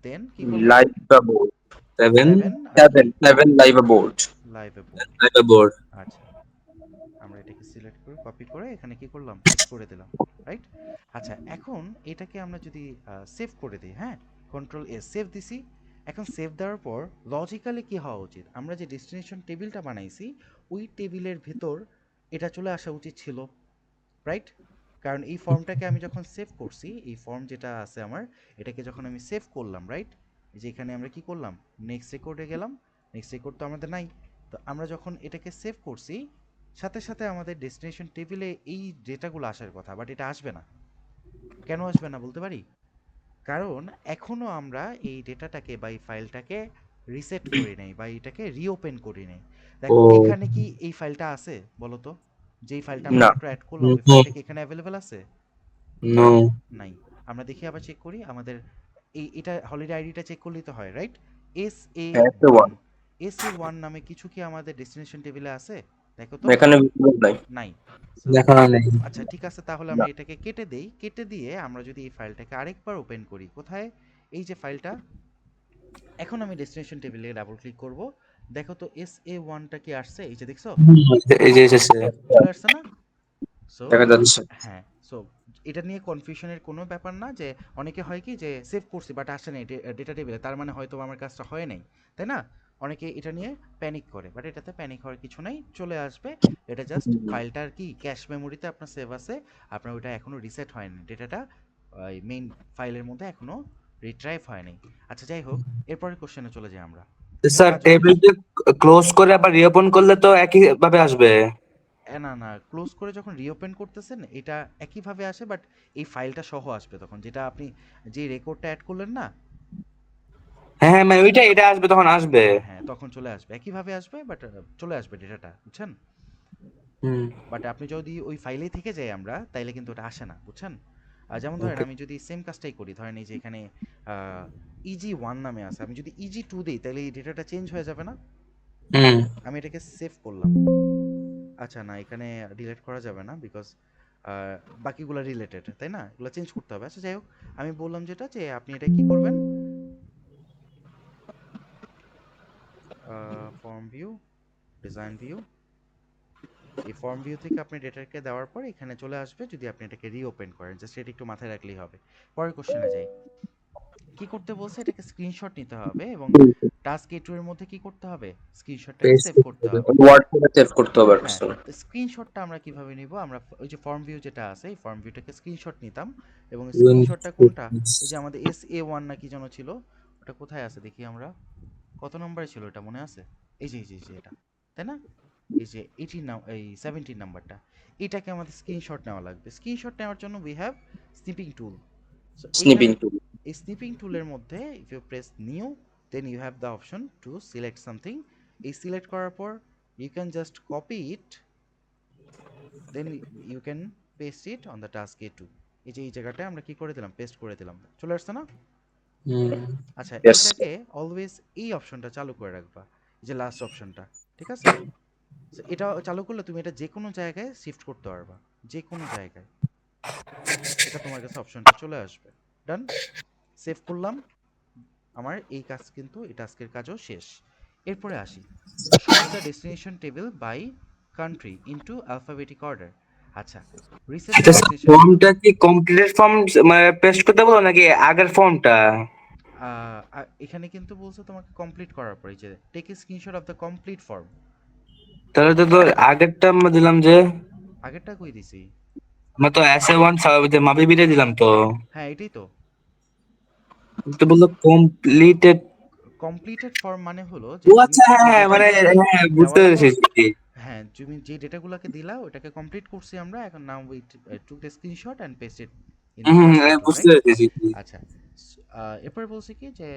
Speaker 1: দেন কি করব,
Speaker 3: লাইভ বোর্ড,
Speaker 2: 7
Speaker 1: 7 আর কি,
Speaker 3: 7 লাইভ বোর্ড,
Speaker 1: লাইভ বোর্ড।
Speaker 2: একটা বোর্ড।
Speaker 1: আচ্ছা, আমরা এটাকে সিলেক্ট করে কপি করে এখানে কি করলাম, পেস্ট করে দিলাম, রাইট? আচ্ছা, এখন এটাকে আমরা যদি সেভ করে দিই, হ্যাঁ, কন্ট্রোল S সেভ দিছি। এখন সেভ দেওয়ার পর লজিক্যালি কি হওয়া উচিত, আমরা যে ডেস্টিনেশন টেবিলটা বানাইছি ওই টেবিলের ভেতর এটা চলে আসা উচিত ছিল, রাইট? কারণ এই ফর্মটাকে আমি যখন সেভ করছি, এই ফর্ম যেটা আছে আমার, এটাকে যখন আমি সেভ করলাম, রাইট, যে এখানে আমরা কি করলাম, নেক্সট রেকর্ডে গেলাম, নেক্সট রেকর্ড তো আমাদের নাই, তো আমরা যখন এটাকে সেভ করছি সাথে সাথে আমাদের ডেস্টিনেশন টেবিলে এই ডেটাগুলো আসার কথা, বাট এটা আসবে না। কেন আসবে না বলতে পারি, কারণ এখনো আমরা এই ডেটাটাকে বা এই ফাইলটাকে রিসেট করি নাই বা এটাকে রিওপেন করি নাই।
Speaker 2: ও
Speaker 1: দেখো এখানে কি এই ফাইলটা আছে বলো তো, যেই ফাইলটা আমরা
Speaker 3: না,
Speaker 1: মাত্র অ্যাড করলাম ওই
Speaker 2: নো,
Speaker 1: ফাইলটা কি এখানে অ্যাভেলেবেল আছে?
Speaker 2: নো।
Speaker 1: নাই। আমরা দেখি, আবার চেক করি আমাদের এটা হলিডে আইডিটা চেক করলেই তো হয়, রাইট? এস এ
Speaker 3: হ্যাঁ
Speaker 1: ওয়ান,
Speaker 3: ওয়ান,
Speaker 1: SA1 নামে কিছু কি আমাদের ডেস্টিনেশন টেবিলে আছে? দেখো তো।
Speaker 3: এখানে ভিজিবল নাই,
Speaker 1: নাই। সো
Speaker 2: দেখানো নেই।
Speaker 1: আচ্ছা ঠিক আছে, তাহলে
Speaker 3: না,
Speaker 1: আমরা এটাকে কেটে দেই, কেটে দিয়ে আমরা যদি এই ফাইলটাকে আরেকবার ওপেন করি, কোথায়, এই যে ফাইলটা, এখন আমি ডেস্টিনেশন টেবিলে ডাবল ক্লিক করব, দেখো তো SA1টা কি আসছে, এই যে দেখছো,
Speaker 2: এই যে এসেছে।
Speaker 1: চলে আসছে না? সো
Speaker 3: দেখা যাচ্ছে।
Speaker 1: হ্যাঁ, সো এটা নিয়ে কনফিউশনের কোনো ব্যাপার না, যে অনেকে হয় কি যে সেভ করছি বাট আসে নাই ডেটা টেবিলে, তার মানে হয়তো আমার কাজটা হয় নাই, তাই না? অনেকে এটা নিয়ে প্যানিক করে, বাট এটাতে প্যানিক হওয়ার কিছু নাই, চলে আসবে। এটা জাস্ট ফাইলটার কি ক্যাশ মেমোরিতে আপনার সেভ আছে, আপনার ওটা এখনো রিসেট হয়নি, ডেটাটা ওই মেইন ফাইলের মধ্যে এখনো রিট্রাইভ হয়নি। আচ্ছা যাই হোক, এরপরের কোশ্চেনে চলে যাই আমরা। কোনো
Speaker 2: স্যার
Speaker 1: কাজ,
Speaker 2: টেবিলটা ক্লোজ করে আবার রিওপেন করলে তো একই ভাবে আসবে।
Speaker 1: না না, ক্লোজ করে যখন রিওপেন করতেছেন এটা একইভাবে আসে, বাট এই ফাইলটা সহ আসবে তখন, যেটা আপনি যে রেকর্ডটা অ্যাড করলেন না,
Speaker 2: হ্যাঁ হ্যাঁ, মানে ওইটা এটা আসবে, তখন আসবে।
Speaker 1: হ্যাঁ তখন চলে আসবে, একইভাবে আসবে, বাট চলে আসবে ডেটাটা, বুঝছেন?
Speaker 2: হুম।
Speaker 1: বাট আপনি যদি ওই ফাইলেই থেকে যাই আমরা, তাইলে কিন্তু ওটা আসে না, বুঝছেন? যেমন ধরেন
Speaker 2: ওকে।
Speaker 1: আমি যদি সেম কাজটাই করি, ধরেন এই যে এখানে EG1 নামে আছে, আমি যদি EG2 দিই তাহলে এই ডেটাটা চেঞ্জ হয়ে যাবে না?
Speaker 2: হুম।
Speaker 1: আমি এটাকে সেভ করলাম। আচ্ছা না, এখানে ডিলিট করা যাবে না, বিকজ বাকিগুলো রিলেটেড, তাই না? এগুলো চেঞ্জ করতে হবে। আচ্ছা যাই হোক, আমি বললাম যেটা, যে আপনি এটা কি করবেন, ফর্ম ভিউ, ডিজাইন ভিউ, এই ফর্ম ভিউ থেকে আপনি ডেটাকে দেওয়ার পর এখানে চলে আসবে, যদি আপনি এটাকে রিওপেন করেন, জাস্ট এটা একটু মাথায় রাখলেই হবে। পরের কোশ্চেনে যাই, কি করতে বলছে, এটাকে স্ক্রিনশট নিতে হবে এবং টাস্ক A2 এর মধ্যে কি করতে হবে, স্ক্রিনশটটাকে
Speaker 2: পেস্ট
Speaker 1: সেভ করতে
Speaker 2: করতে হবে।
Speaker 1: হবে।
Speaker 3: ওয়ার্ড করে সেভ করতে হবে
Speaker 1: হ্যাঁ,
Speaker 3: আসলে।
Speaker 1: তো স্ক্রিনশটটা আমরা কিভাবে নিব, আমরা ওই যে ফর্ম ভিউ যেটা আছে এই ফর্ম ভিউটাকে স্ক্রিনশট নিতাম, এবং স্ক্রিনশটটা কোনটা, ওই যে আমাদের SA1 না কি যেন ছিল, ওটা কোথায় আছে দেখি আমরা, কত নম্বরে ছিল এটা মনে আছে, এই যে এটা, তাই না? এই যে 18 এই 17 নাম্বারটা, এটাকে আমাদের স্ক্রিনশট নেওয়া লাগবে। স্ক্রিনশট নেওয়ার জন্য we have snipping tool. So
Speaker 3: snipping
Speaker 1: এখানে
Speaker 3: টুল,
Speaker 1: এই স্নিপিং টুলের মধ্যে if you press new, then you have the option to select something. এই সিলেক্ট করার পর you can just copy it, then you can paste it on the task A2। এই যে এই জায়গাটায় আমরা কি করে দিলাম, পেস্ট করে দিলাম, চলে আসছে না?
Speaker 2: হুম।
Speaker 1: আচ্ছা,
Speaker 3: ইয়েস,
Speaker 1: এটাকে অলওয়েজ এই অপশনটা চালু করে রাখবা, এই যে লাস্ট অপশনটা, ঠিক আছে? So, এটা চালু করলে তুমি এটা যে কোনো জায়গায় শিফট করতে পারবা, যে কোনো জায়গায়, এটা তোমার কাছে অপশনটা চলে আসবে। ডান, সেভ করলাম, আমার এই কাজ কিন্তু এই টাস্কের কাজও শেষ। এরপরে আসি, sort the destination table by country into alphabetic order. আচ্ছা, রিসেট দ্য
Speaker 2: আচ্ছা স্যার,
Speaker 1: ডেস্টিনেশন টেবিল,
Speaker 2: ফর্মটা কি কমপ্লিটেড ফর্ম মানে পেস্ট করতে বলো নাকি আগের ফর্মটা?
Speaker 1: এখানে কিন্তু বলছে তোমাকে কমপ্লিট করার পরে যে take a screenshot of the complete form.
Speaker 2: তাহলে তো আগেরটা আমরা দিলাম যে,
Speaker 1: আগেরটা কই দিছি?
Speaker 2: আমরা তো SA1 মাবিবিটা দিলাম তো।
Speaker 1: হ্যাঁ এটাই তো।
Speaker 2: তো বললো কমপ্লিটেড।
Speaker 1: কমপ্লিটেড ফর্ম মানে হলো
Speaker 2: ও
Speaker 1: যে তুমি
Speaker 2: আচ্ছা, হ্যাঁ
Speaker 1: এই
Speaker 2: হ্যাঁ, মানে
Speaker 1: ডেটাগুলাকে
Speaker 2: হ্যাঁ বুঝতে
Speaker 1: দেওয়ার পর,
Speaker 2: পেরেছি।
Speaker 1: হ্যাঁ তুমি যে ডেটাগুলোকে দিলা ওটাকে কমপ্লিট করছি আমরা, এখন now we took the screenshot and paste it in the
Speaker 2: hmm,
Speaker 1: task A2,
Speaker 2: বুঝতে
Speaker 1: রাইট?
Speaker 2: পেরেছি।
Speaker 1: আচ্ছা, এরপরে বলছে কি যে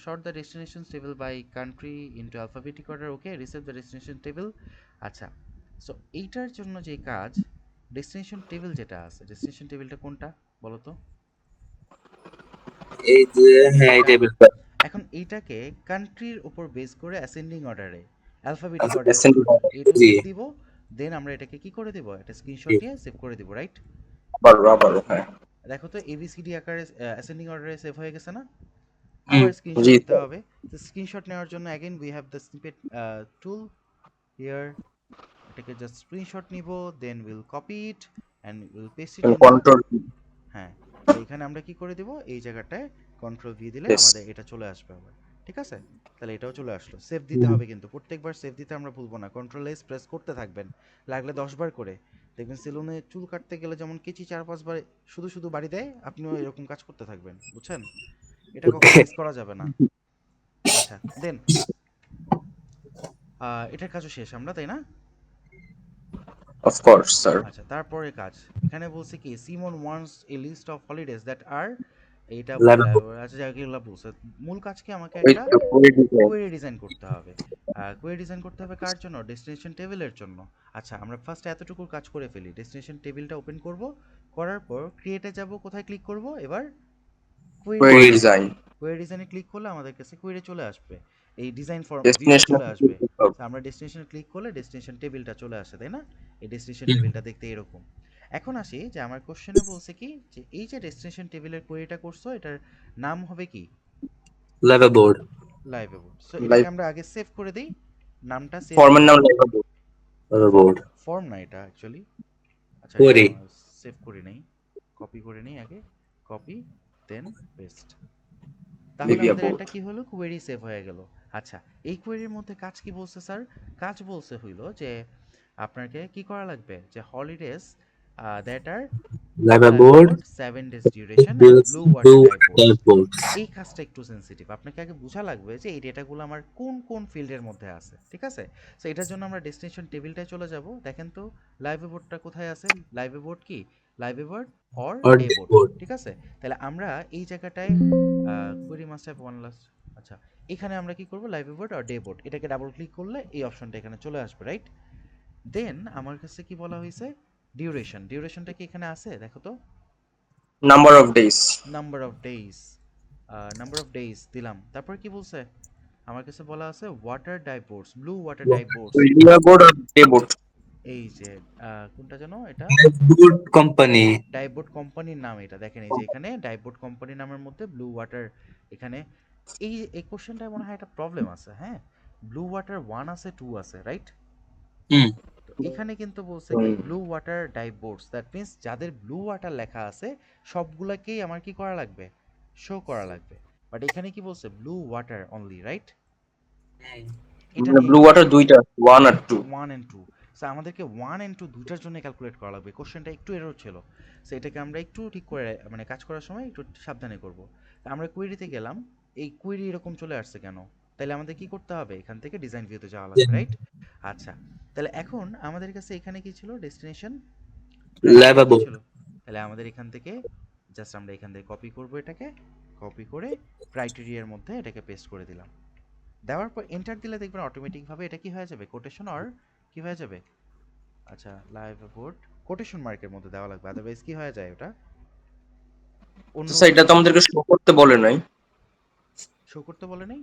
Speaker 1: sort the destination table by country into alphabetic order, okay resave the destination table. আচ্ছা, সো এইটার জন্য যে কাজ, ডেস্টিনেশন টেবিল যেটা আছে, ডেস্টিনেশন টেবিলটা কোনটা বলো তো?
Speaker 2: এই যে হ্যাঁ এই
Speaker 1: এটা।
Speaker 2: টেবিলটা।
Speaker 1: এখন এইটাকে কান্ট্রির উপর বেস করে অ্যাসেন্ডিং অর্ডারে, অ্যালফাবেটিক অর্ডারে
Speaker 2: অ্যাসেন্ড
Speaker 1: কি করব, এ টু
Speaker 2: জি
Speaker 1: জেড দিব, দেন আমরা এটাকে কি করে দিব, একটা স্ক্রিনশট নিয়ে সেভ করে দিব, রাইট?
Speaker 3: আবারও হ্যাঁ।
Speaker 1: দেখো তো এবিসিডি আকারে অ্যাসেন্ডিং অর্ডারে সেভ হয়ে গেছে না?
Speaker 2: হুম
Speaker 1: আবার স্ক্রিনশট
Speaker 3: জি
Speaker 1: নিতে
Speaker 3: স্যার।
Speaker 1: হবে। তো স্ক্রিনশট নেওয়ার জন্য again we have the snippet tool here. এটাকে জাস্ট স্ক্রিনশট নিব, then will copy it and will paste it in the,
Speaker 3: control
Speaker 1: হ্যাঁ, তাহলে এখানে আমরা কি করে দিব, এই জায়গাটায় কন্ট্রোল ভি দিলে
Speaker 3: এস।
Speaker 1: আমাদের এটা চলে আসবে আবার। ঠিক আছে, তাহলে এটাও চলে আসলো। সেভ দিতে হবে কিন্তু প্রত্যেকবার সেভ দিতে আমরা ভুলবো না, কন্ট্রোল এস প্রেস করতে থাকবেন, লাগলে 10 বার করে। দেখবেন সেলুনে চুল কাটতে গেলে যেমন কেচি 4-5 বার শুধু শুধু বাড়ি দেয়, আপনিও এরকম কাজ করতে থাকবেন, বুঝছেন? এটা কখনো মিস করা যাবে না। আচ্ছা, দেন এটার কাজও শেষ আমরা, তাই না?
Speaker 3: Of course sir.
Speaker 1: আচ্ছা, তারপরে কাজ এখানে বলছে কি, Simon wants a list of holidays that are, এইটা
Speaker 2: লেভেল
Speaker 1: আচ্ছা যেগুলো বলছে, মূল কাজ কি, আমাকে
Speaker 3: ওই
Speaker 1: একটা
Speaker 3: তো পুরো ডিজাইন।
Speaker 1: কোয়েরি ডিজাইন করতে হবে। কোয়েরি ডিজাইন করতে হবে কার জন্য, ডেস্টিনেশন টেবিলের জন্য। আচ্ছা, আমরা ফার্স্ট এতটুকু কাজ করে ফেলি, ডেস্টিনেশন টেবিলটা ওপেন করব, করার পর ক্রিয়েটে যাব, কোথায় ক্লিক করব এবার, query
Speaker 3: query
Speaker 1: design.
Speaker 3: Design.
Speaker 1: Query ডিজাইনে ক্লিক করলে আমাদের কাছে কোয়েরি চলে আসবে, এই ডিজাইন ফর্ম ভিউটা
Speaker 3: ডেস্টিনেশন
Speaker 1: চলে আসবে। তো আমরা ডেস্টিনেশনে ক্লিক করলে ডেস্টিনেশন টেবিলটা চলে আসে, তাই না? এই ডেস্টিনেশন টেবিলটা দেখতে এরকম। এখন আসি যে আমার কোশ্চেনে বলছে কি, যে এই যে ডেস্টিনেশন টেবিলের কোয়েরিটা করছো, এটার নাম হবে কি,
Speaker 2: level board
Speaker 1: live aboard. So এটাকে
Speaker 3: লাইক
Speaker 1: আমরা আগে সেভ করে দিই, নামটা সেভ
Speaker 3: ফর্মের
Speaker 1: করে
Speaker 3: নাম
Speaker 1: দিই।
Speaker 3: লেখা বোর্ড।
Speaker 2: লেভেল বোর্ড
Speaker 1: ফর্ম না এটা অ্যাকচুয়ালি। আচ্ছা, এটা
Speaker 2: কোরি
Speaker 1: সেভ করে নেই, কপি করে নেই আগে, কপি দেন পেস্ট। তাহলে
Speaker 3: লিভিয়া
Speaker 1: আমাদের
Speaker 3: বোর্ড।
Speaker 1: এটা কি হলো, কোয়েরি সেভ হয়ে গেল। আচ্ছা, এই কোয়েরির মধ্যে কাজ কি বলছে স্যার? কাজ বলছে হইলো যে আপনাকে কি করা লাগবে, যে holidays that are blue
Speaker 2: level
Speaker 1: live
Speaker 2: board
Speaker 1: aboard 7 days duration and blue
Speaker 2: blue
Speaker 1: water divers.
Speaker 2: Board
Speaker 1: এই কাজটা একটু সেন্সিটিভ, আপনাকে আগে বোঝা লাগবে যে এই ডেটাগুলো আমার কোন কোন ফিল্ডের মধ্যে আছে, ঠিক আছে? সো এটার জন্য আমরা ডেস্টিনেশন টেবিলটায় চলে যাব, দেখেন তো লাইভ অ্যাবোর্ডটা কোথায় আছে, লাইভ অ্যাবোর্ড কি, লাইভ অ্যাবোর্ড অর
Speaker 2: আর
Speaker 1: ডে বোর্ড,
Speaker 2: বোর্ড
Speaker 1: ঠিক আছে? তাহলে আমরা এই জায়গাটায় query must have one last, আচ্ছা, এখানে আমরা কি করব, লাইভ অ্যাবোর্ড আর ডে বোর্ড, এটাকে ডাবল ক্লিক করলে এই অপশনটা এখানে চলে আসবে, রাইট? দেন আমার কাছে কি বলা হয়েছে, ডিউরেশন, ডিউরেশনটা কি এখানে আছে দেখো তো,
Speaker 3: number of days.
Speaker 1: Number of days, number of days দিলাম, তারপর কি বলছে, আমার কাছে বলা আছে water divorce, blue water divorce.
Speaker 3: লিভিয়া বোর্ড আর ডে বোর্ড।
Speaker 1: এই যে কোনটা যেন এটা,
Speaker 2: বোর্ড কোম্পানি
Speaker 1: ডাইবোট কোম্পানির নাম এটা, দেখেন এই যে এখানে ডাইবোট কোম্পানির নামের মধ্যে ব্লু ওয়াটার, এখানে এই এই কোশ্চেনটায় মনে হয় একটা প্রবলেম আছে, হ্যাঁ, ব্লু ওয়াটার 1 আছে 2 আছে, রাইট?
Speaker 2: হুম
Speaker 1: তো এখানে কিন্তু বলছে কি ব্লু ওয়াটার ডাইবোটস, দ্যাট মিন্স যাদের ব্লু ওয়াটার লেখা আছে সবগুলাকেই আমার কি করা লাগবে, শো করা লাগবে। বাট এখানে কি বলছে, ব্লু ওয়াটার অনলি, রাইট? এটা
Speaker 3: মানে
Speaker 1: নিয়ে
Speaker 3: ব্লু
Speaker 1: একটু
Speaker 3: ওয়াটার দুইটা, ওয়ান আর টু।
Speaker 1: 1 অ্যান্ড 2, সো আমাদেরকে 1 অ্যান্ড 2 দুইটার জন্য ক্যালকুলেট করা লাগবে, কোশ্চেনটা একটু এরর ছিল। সো এটাকে আমরা একটু ঠিক করে, মানে কাজ করার সময় একটু সাবধানে করব। আমরা কুয়েরিতে গেলাম, এই কুয়েরি এরকম চলে আসছে কেন, তাহলে আমাদের কি করতে হবে, এখান থেকে ডিজাইন ভিউতে যাওয়া লাগবে, রাইট? আচ্ছা, তাহলে এখন আমাদের কাছে এখানে কি ছিল, ডেস্টিনেশন
Speaker 2: লেভেল
Speaker 1: ক্রাইটেরিয়া কি
Speaker 2: বোর্ড
Speaker 1: ছিল, তাহলে আমাদের এখান থেকে জাস্ট আমরা এখান থেকে কপি করব, এটাকে কপি করে ক্রাইটেরিয়ার মধ্যে এটাকে পেস্ট করে দিলাম। দেওয়ার পর এন্টার দিলে দেখবেন অটোমেটিকভাবে এটা কি হয়ে যাবে, কোটেশন অর কি হয়ে যাবে, আচ্ছা লাইভ বোর্ড কোটেশন মার্কের মধ্যে দেওয়া লাগবে, আদারওয়াইজ কি হয়ে যায় ওটা অন্য
Speaker 3: স্যার এটা
Speaker 1: কোনো,
Speaker 3: তো আমাদেরকে শো করতে বলে নাই।
Speaker 1: শো করতে বলে নেই।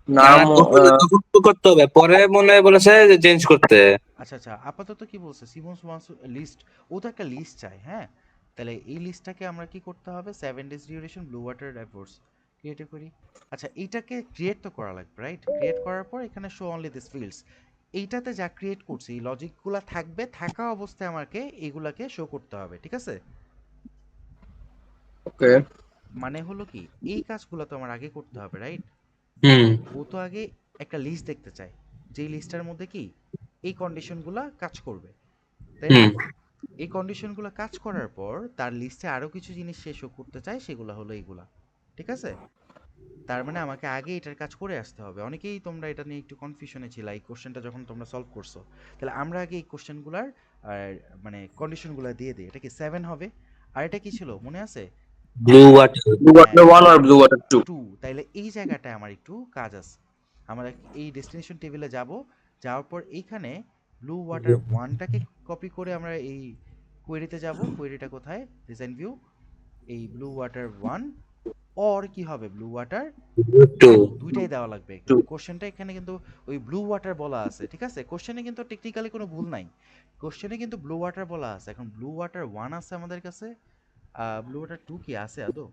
Speaker 2: না
Speaker 3: নাম
Speaker 2: তখন তখন তো করতে হবে, পরে মনে হয় বলেছে যে চেঞ্জ করতে।
Speaker 1: আচ্ছা আচ্ছা, আপাতত কি বলছে, সিমন্স ওয়ান্স লিস্ট, ও তো একটা লিস্ট চাই, হ্যাঁ, তাহলে এই লিস্টটাকে আমরা কি করতে হবে, 7 days duration blue water divorce create করি। আচ্ছা, এইটাকে ক্রিয়েট তো করা লাগবে, রাইট? ক্রিয়েট করার পর এখানে শো অনলি দিস ফিল্ডস, এইটাতে যা ক্রিয়েট করছি এই লজিকগুলো থাকবে, থাকা অবস্থায় আমাকে এইগুলাকে শো করতে হবে, ঠিক আছে?
Speaker 3: ওকে।
Speaker 1: মানে হলো কি, এই কাজগুলো তো আমার আগে করতে হবে, রাইট?
Speaker 2: হুম
Speaker 1: ও তো আগে একটা লিস্ট দেখতে চায়, যেই লিস্টটার মধ্যে কি এই কন্ডিশনগুলো কাজ করবে, তাই না?
Speaker 2: হুম
Speaker 1: এই কন্ডিশনগুলো কাজ করার পর তার লিস্টে আরও কিছু জিনিস সে শো করতে চায়, সেগুলো হলো এইগুলা, ঠিক আছে? তার মানে আমাকে আগে এটার কাজ করে আসতে হবে। অনেকেই তোমরা এটা নিয়ে একটু কনফিউশনে ছিল এই কোশ্চেনটা যখন তোমরা সলভ করছো। তাহলে আমরা আগে এই কোশ্চেনগুলার মানে কন্ডিশনগুলো দিয়ে দিই, এটা কি 7 হবে, আর এটা কি ছিল মনে আছে,
Speaker 2: ব্লু ওয়াটার।
Speaker 3: ব্লু
Speaker 1: হ্যাঁ
Speaker 3: ওয়াটার 1 আর ব্লু ওয়াটার 2।
Speaker 1: 2, তাইলে এই জায়গাটায় আমার একটু কাজ আছে। আমরা এই ডেস্টিনেশন টেবিলে যাব, যাওয়ার পর এইখানে ব্লু ওয়াটার 1টাকে কপি করে আমরা এই কোয়েরিতে যাব। কোয়েরিটা কোথায়? ডিজাইন ভিউ, এই ব্লু ওয়াটার 1 অর কি হবে ব্লু ওয়াটার
Speaker 2: টু।
Speaker 1: 2, দুইটাই দেওয়া লাগবে। কিন্তু কোশ্চেনটা এখানে কিন্তু ওই ব্লু ওয়াটার বলা আছে, ঠিক আছে? কোশ্চেনে কিন্তু টেকনিক্যালি কোনো ভুল নাই, কোশ্চেনে কিন্তু ব্লু ওয়াটার বলা আছে। এখন ব্লু ওয়াটার 1 আছে আমাদের কাছে, ব্লু ওয়াটার 2 কি আছে আদৌ?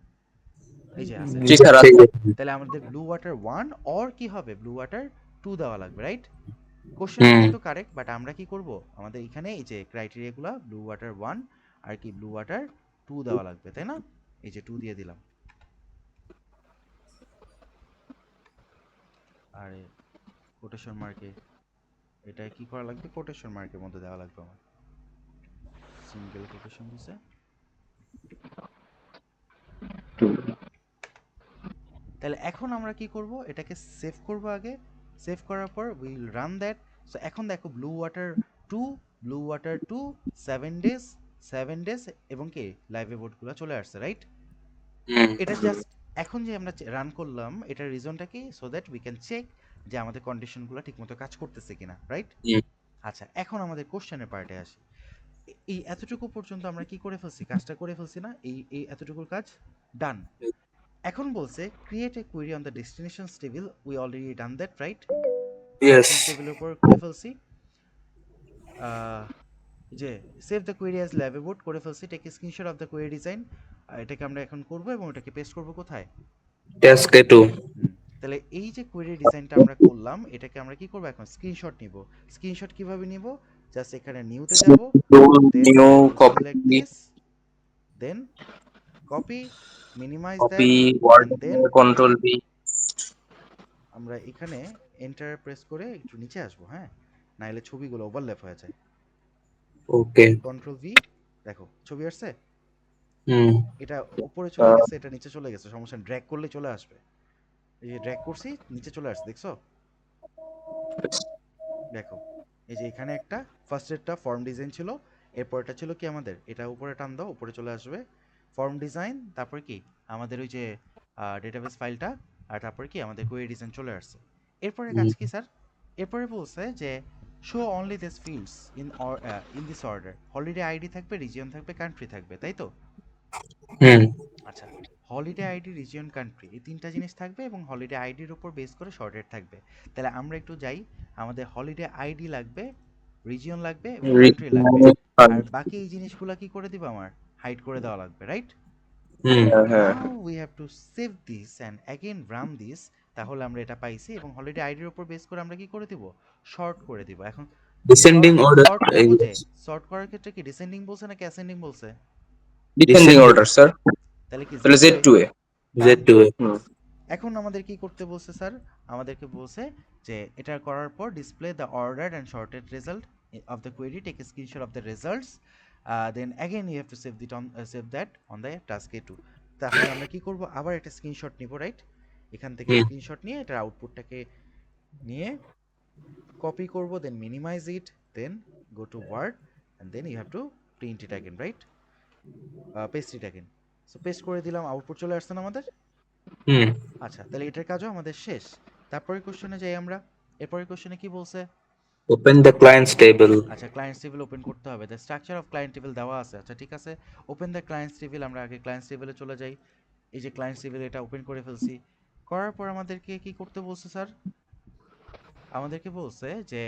Speaker 1: এই যে আছে,
Speaker 3: জি
Speaker 1: ঠিক
Speaker 3: স্যার,
Speaker 1: আছে।
Speaker 3: আছে।
Speaker 1: তাহলে আমাদের ব্লু ওয়াটার 1 অর কি হবে ব্লু ওয়াটার 2 দেওয়া লাগবে, রাইট? কোশ্চেনটা
Speaker 2: হুম।
Speaker 1: কিন্তু কারেক্ট, বাট আমরা কি করব, আমাদের এখানে এই যে ক্রাইটেরিয়াগুলো ব্লু ওয়াটার 1 আর কি ব্লু ওয়াটার 2 দেওয়া লাগবে, তাই না? এই যে 2 দিয়ে দিলাম। আর কোটেশন মার্কে এটা কি করা লাগবে, কোটেশন মার্কের মধ্যে দেওয়া লাগবে আমার, সিঙ্গেল কোটেশন দিছে। তাহলে এখন আমরা কি করব, এটাকে সেভ করব আগে। সেভ করার পর উইল রান দ্যাট। সো এখন দেখো blue water 2, blue water 2, 7 days, 7 days এবং কি লাইভ বোর্ডগুলো চলে আসছে, রাইট?
Speaker 2: হুম।
Speaker 1: এটা জাস্ট এখন যে আমরা রান করলাম এটার রিজনটা কি, so that we can check যে আমাদের কন্ডিশনগুলো ঠিকমতো কাজ করতেছে কিনা, রাইট?
Speaker 2: হুম।
Speaker 1: আচ্ছা, এখন আমাদের কোশ্চেনের পার্টে আসি। এই এতটুকু পর্যন্ত আমরা কি করে ফেলছি, কাজটা করে ফেলছি না? এই এতটুকুর কাজ ডান। এখন বলছে create a query on the destinations table, we already done that, right?
Speaker 2: Yes.
Speaker 1: Destination টেবিলের উপর করে ফেলছি। যে save the query as liveaboard করে ফেলছি, take screenshot of the query design. এটাকে আমরা এখন করব এবং এটাকে পেস্ট করব কোথায়?
Speaker 2: Task A two.
Speaker 1: হুম, তাহলে এই যে কোয়েরি ডিজাইনটা আমরা করলাম এটাকে আমরা কি করব, এখন স্ক্রিনশট নিব। স্ক্রিনশট কিভাবে নিব? জাস্ট এখানে নিউতে যাব, then
Speaker 3: new
Speaker 1: will select
Speaker 3: copy,
Speaker 1: this, then copy, minimize
Speaker 3: copy
Speaker 1: that,
Speaker 3: word,
Speaker 1: and then
Speaker 3: control V.
Speaker 1: আমরা এখানে এন্টার প্রেস করে একটু নিচে আসবো, হ্যাঁ, নাইলে ছবিগুলো ওভারল্যাপ হয়ে যায়।
Speaker 2: ওকে।
Speaker 1: কন্ট্রোল ভি, দেখো ছবি আসছে।
Speaker 2: হুম।
Speaker 1: এটা উপরে চলে গেছে, এটা নিচে চলে গেছে, সমস্যা, ড্র্যাগ করলে চলে আসবে। এই যে ড্র্যাগ করছি, নিচে চলে আসছে, দেখছো? দেখো, এই যে এখানে একটা ফার্স্টেরটা ফর্ম ডিজাইন ছিল, এরপরটা ছিল কি আমাদের, এটা উপরে টান দাও, উপরে চলে আসবে ফর্ম ডিজাইন, তারপর কি আমাদের ওই যে ডেটাবেস ফাইলটা, আর তারপর কি আমাদের কোয়েরি ডিজাইন চলে আসছে। এরপরে কাজ কি স্যার? এরপরে বলছে যে show only this fields in this order, holiday ID থাকবে, রিজিয়ন থাকবে, কান্ট্রি থাকবে, তাই তো?
Speaker 2: হুম।
Speaker 1: আচ্ছা, হলিডে আইডি, রিজিয়ন, কান্ট্রি, এই তিনটা জিনিস থাকবে এবং হলিডে আইডির উপর বেস করে শর্টেড থাকবে। তাহলে আমরা একটু যাই, আমাদের হলিডে আইডি লাগবে, রিজিয়ন লাগবে এবং কান্ট্রি লাগবে। আর বাকি এই জিনিসগুলো কি করে দিব, আমার হাইড করে দেওয়া লাগবে, রাইট?
Speaker 2: হুম।
Speaker 3: হ্যাঁ,
Speaker 1: now we have to save this and again run this. তাহলে আমরা এটা পাইছি এবং হলিডে আইডির উপর বেস করে আমরা কি করে দিব, শর্ট করে দিব। এখন
Speaker 2: ডিসেন্ডিং অর্ডার।
Speaker 1: শর্ট করবো, যে শর্ট করার ক্ষেত্রে কি ডিসেন্ডিং বলছে নাকি অ্যাসেন্ডিং বলছে?
Speaker 3: Descending
Speaker 2: descending.
Speaker 3: Order sir.
Speaker 1: তাহলে কি
Speaker 3: তাহলে
Speaker 1: Z to
Speaker 3: Z
Speaker 1: A?
Speaker 3: Two A.
Speaker 1: Done.
Speaker 2: Z two এ।
Speaker 1: এখন আমাদের কি করতে বলছে স্যার? আমাদেরকে বলছে যে এটা করার পর display the order and sorted result of the query, take screenshot of the results, then again you have to save that on the task A two. তাহলে আমরা কি করব, আবার একটা স্ক্রিনশট নিব, রাইট? এখান থেকে
Speaker 2: হুম।
Speaker 1: স্ক্রিনশট নিয়ে এটার আউটপুটটাকে নিয়ে কপি করব, then minimize it, then go to word, and then you have to print it again, right? Paste it again. So paste করে দিলাম, আউটপুট চলে আসছে না আমাদের?
Speaker 2: হুম।
Speaker 1: আচ্ছা, তাহলে এটার কাজও আমাদের শেষ। তারপরে কোশ্চেনে যাই আমরা। এরপরে কোশ্চেনে কি বলছে?
Speaker 2: Open the clients table.
Speaker 1: আচ্ছা, ক্লায়েন্টস টেবিল ওপেন করতে হবে, the structure of client table দেওয়া আছে। আচ্ছা ঠিক আছে, ওপেন দ্য ক্লায়েন্টস টেবিল, আমরা আগে ক্লায়েন্টস টেবিলে চলে যাই। এই যে ক্লায়েন্টস টেবিল, এটা ওপেন করে ফেলছি। করার পর আমাদেরকে কি করতে বলছে স্যার? আমাদেরকে বলছে যে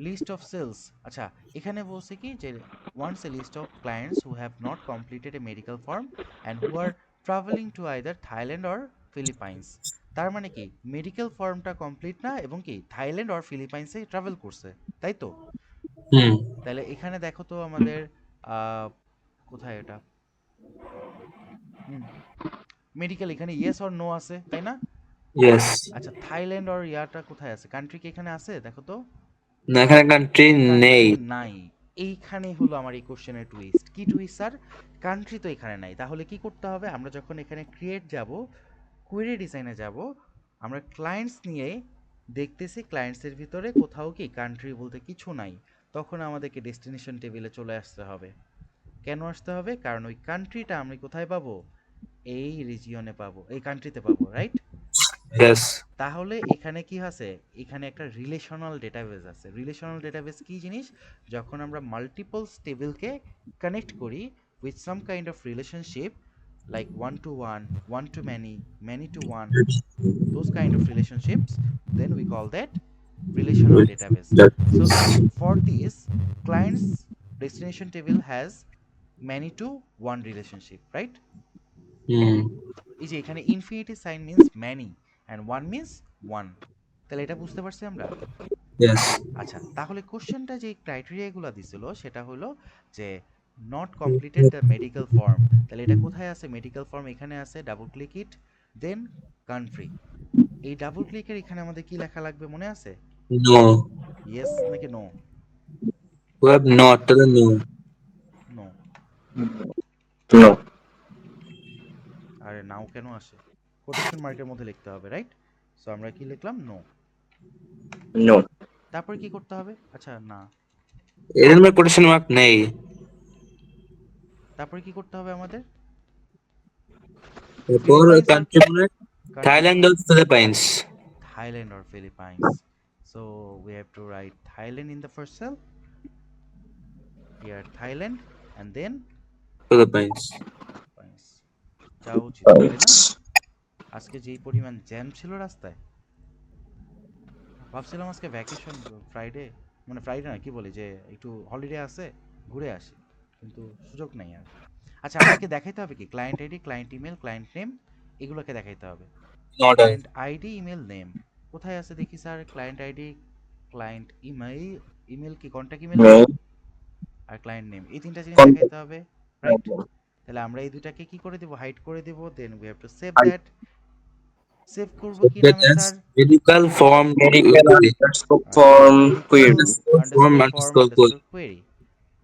Speaker 1: লিস্ট অফ সেলস। আচ্ছা, এখানে বলছে কি যে once a list of clients who have not completed a medical form and who are travelling to either Thailand or Philippines. তার মানে কি মেডিকেল ফর্মটা কমপ্লিট না এবং কি থাইল্যান্ড অর ফিলিপাইন্সে ট্রাভেল করছে, তাই তো?
Speaker 2: হুম।
Speaker 1: তাহলে এখানে দেখো তো আমাদের কোথায় এটা, হুম, মেডিকেল এখানে ইয়েস অর নো আছে, তাই না?
Speaker 2: ইয়েস।
Speaker 1: আচ্ছা, থাইল্যান্ড অর ইয়াটা কোথায় আছে, কান্ট্রি কি এখানে আছে, দেখো তো?
Speaker 2: না, এখানে কান্ট্রি নেই।
Speaker 1: কান্ট্রি নাই। এইখানেই হলো আমার এই কোশ্চেনের টুইস্ট। কি টুইস্ট স্যার? কান্ট্রি তো এখানে নাই, তাহলে কি করতে হবে, আমরা যখন এখানে ক্রিয়েট যাব, কোয়েরি ডিজাইনে যাব, আমরা ক্লায়েন্টস নিয়ে দেখতেছি ক্লায়েন্টসের ভিতরে কোথাও কি কান্ট্রি বলতে কিছু নাই, তখন আমাদেরকে ডেস্টিনেশন টেবিলে চলে আসতে হবে। কেন আসতে হবে? কারণ ওই কান্ট্রিটা আমি কোথায় পাবো? এই রিজিয়নে পাবো, এই কান্ট্রিতে পাবো, রাইট?
Speaker 2: ইয়েস।
Speaker 1: তাহলে এখানে কি আছে? এখানে একটা রিলেশনাল ডেটাবেস আছে। রিলেশনাল ডেটাবেস কি জিনিস? যখন আমরা মাল্টিপলস টেবিলকে কানেক্ট করি with some kind of relationship, like one to one, one to many, many to one, those kind of relationships, then we call that relational database. So for this, client's destination table has many to one relationship, right?
Speaker 2: Hmm.
Speaker 1: এই যে এখানে infinity sign means many and one means one. তাহলে এটা বুঝতে পারছি আমরা?
Speaker 2: Yes.
Speaker 1: আচ্ছা, তাহলে কোশ্চেনটা যে ক্রাইটেরিয়াগুলো দিছিল সেটা হলো যে not completed the medical form. তাহলে এটা কোথায় আছে? মেডিকেল ফর্ম এখানে আছে, ডাবল ক্লিক ইট, দেন কান্ট্রি। এই ডাবল ক্লিকের এখানে আমাদের কি লেখা লাগবে মনে আছে?
Speaker 2: নো।
Speaker 1: ইয়েস নাকি নো?
Speaker 2: ওয়েব নট, তাহলে নো।
Speaker 1: নো।
Speaker 3: নো।
Speaker 1: আরে নাও কেন আসে? কোটেশন মার্কের মধ্যে লিখতে হবে, রাইট? সো আমরা কি লিখলাম? নো।
Speaker 3: নো।
Speaker 1: তারপর কি করতে হবে? আচ্ছা না,
Speaker 2: এর মধ্যে কোটেশন মার্ক নেই।
Speaker 1: তারপরে কি করতে হবে আমাদের?
Speaker 2: এরপর
Speaker 1: ফিলিপাইন্স আর
Speaker 2: কান্ট্রি
Speaker 1: কি?
Speaker 2: বলে
Speaker 1: country
Speaker 2: Thailand or Philippines.
Speaker 1: Thailand or Philippines. So we have to write Thailand in the first cell. Here Thailand and then
Speaker 2: Philippines.
Speaker 1: Philippines. যাওয়া উচিত তাই না? আজকে যেই পরিমাণ জ্যাম ছিল রাস্তায়, ভাবছিলাম আজকে ভ্যাকেশন, ফ্রাইডে, মানে ফ্রাইডে না, কি বলি যে একটু হলিডে আছে, ঘুরে আসি, কিন্তু সুযোগ নাই আর। আচ্ছা, আমাদেরকে দেখাইতে হবে কি? Client ID, client email, client name, এগুলোকে দেখাইতে হবে।
Speaker 2: Not I.
Speaker 1: Client ID, email, name কোথায় আছে দেখি sir? Client ID, client email, email কি কন্ট্যাক্ট ইমেল না, আর ক্লায়েন্ট নেম, এই তিনটা জিনিস দেখাইতে হবে, রাইট? তাহলে আমরা এই দুটাকে কি করে দেব? হাইড করে দেব। Then we have to save that. Save করব কি নামে sir?
Speaker 2: Medical form
Speaker 3: medical
Speaker 2: query.
Speaker 3: Underscore form
Speaker 1: medical
Speaker 3: query.
Speaker 2: Form
Speaker 1: underscore form
Speaker 2: underscore code.
Speaker 1: Underscore query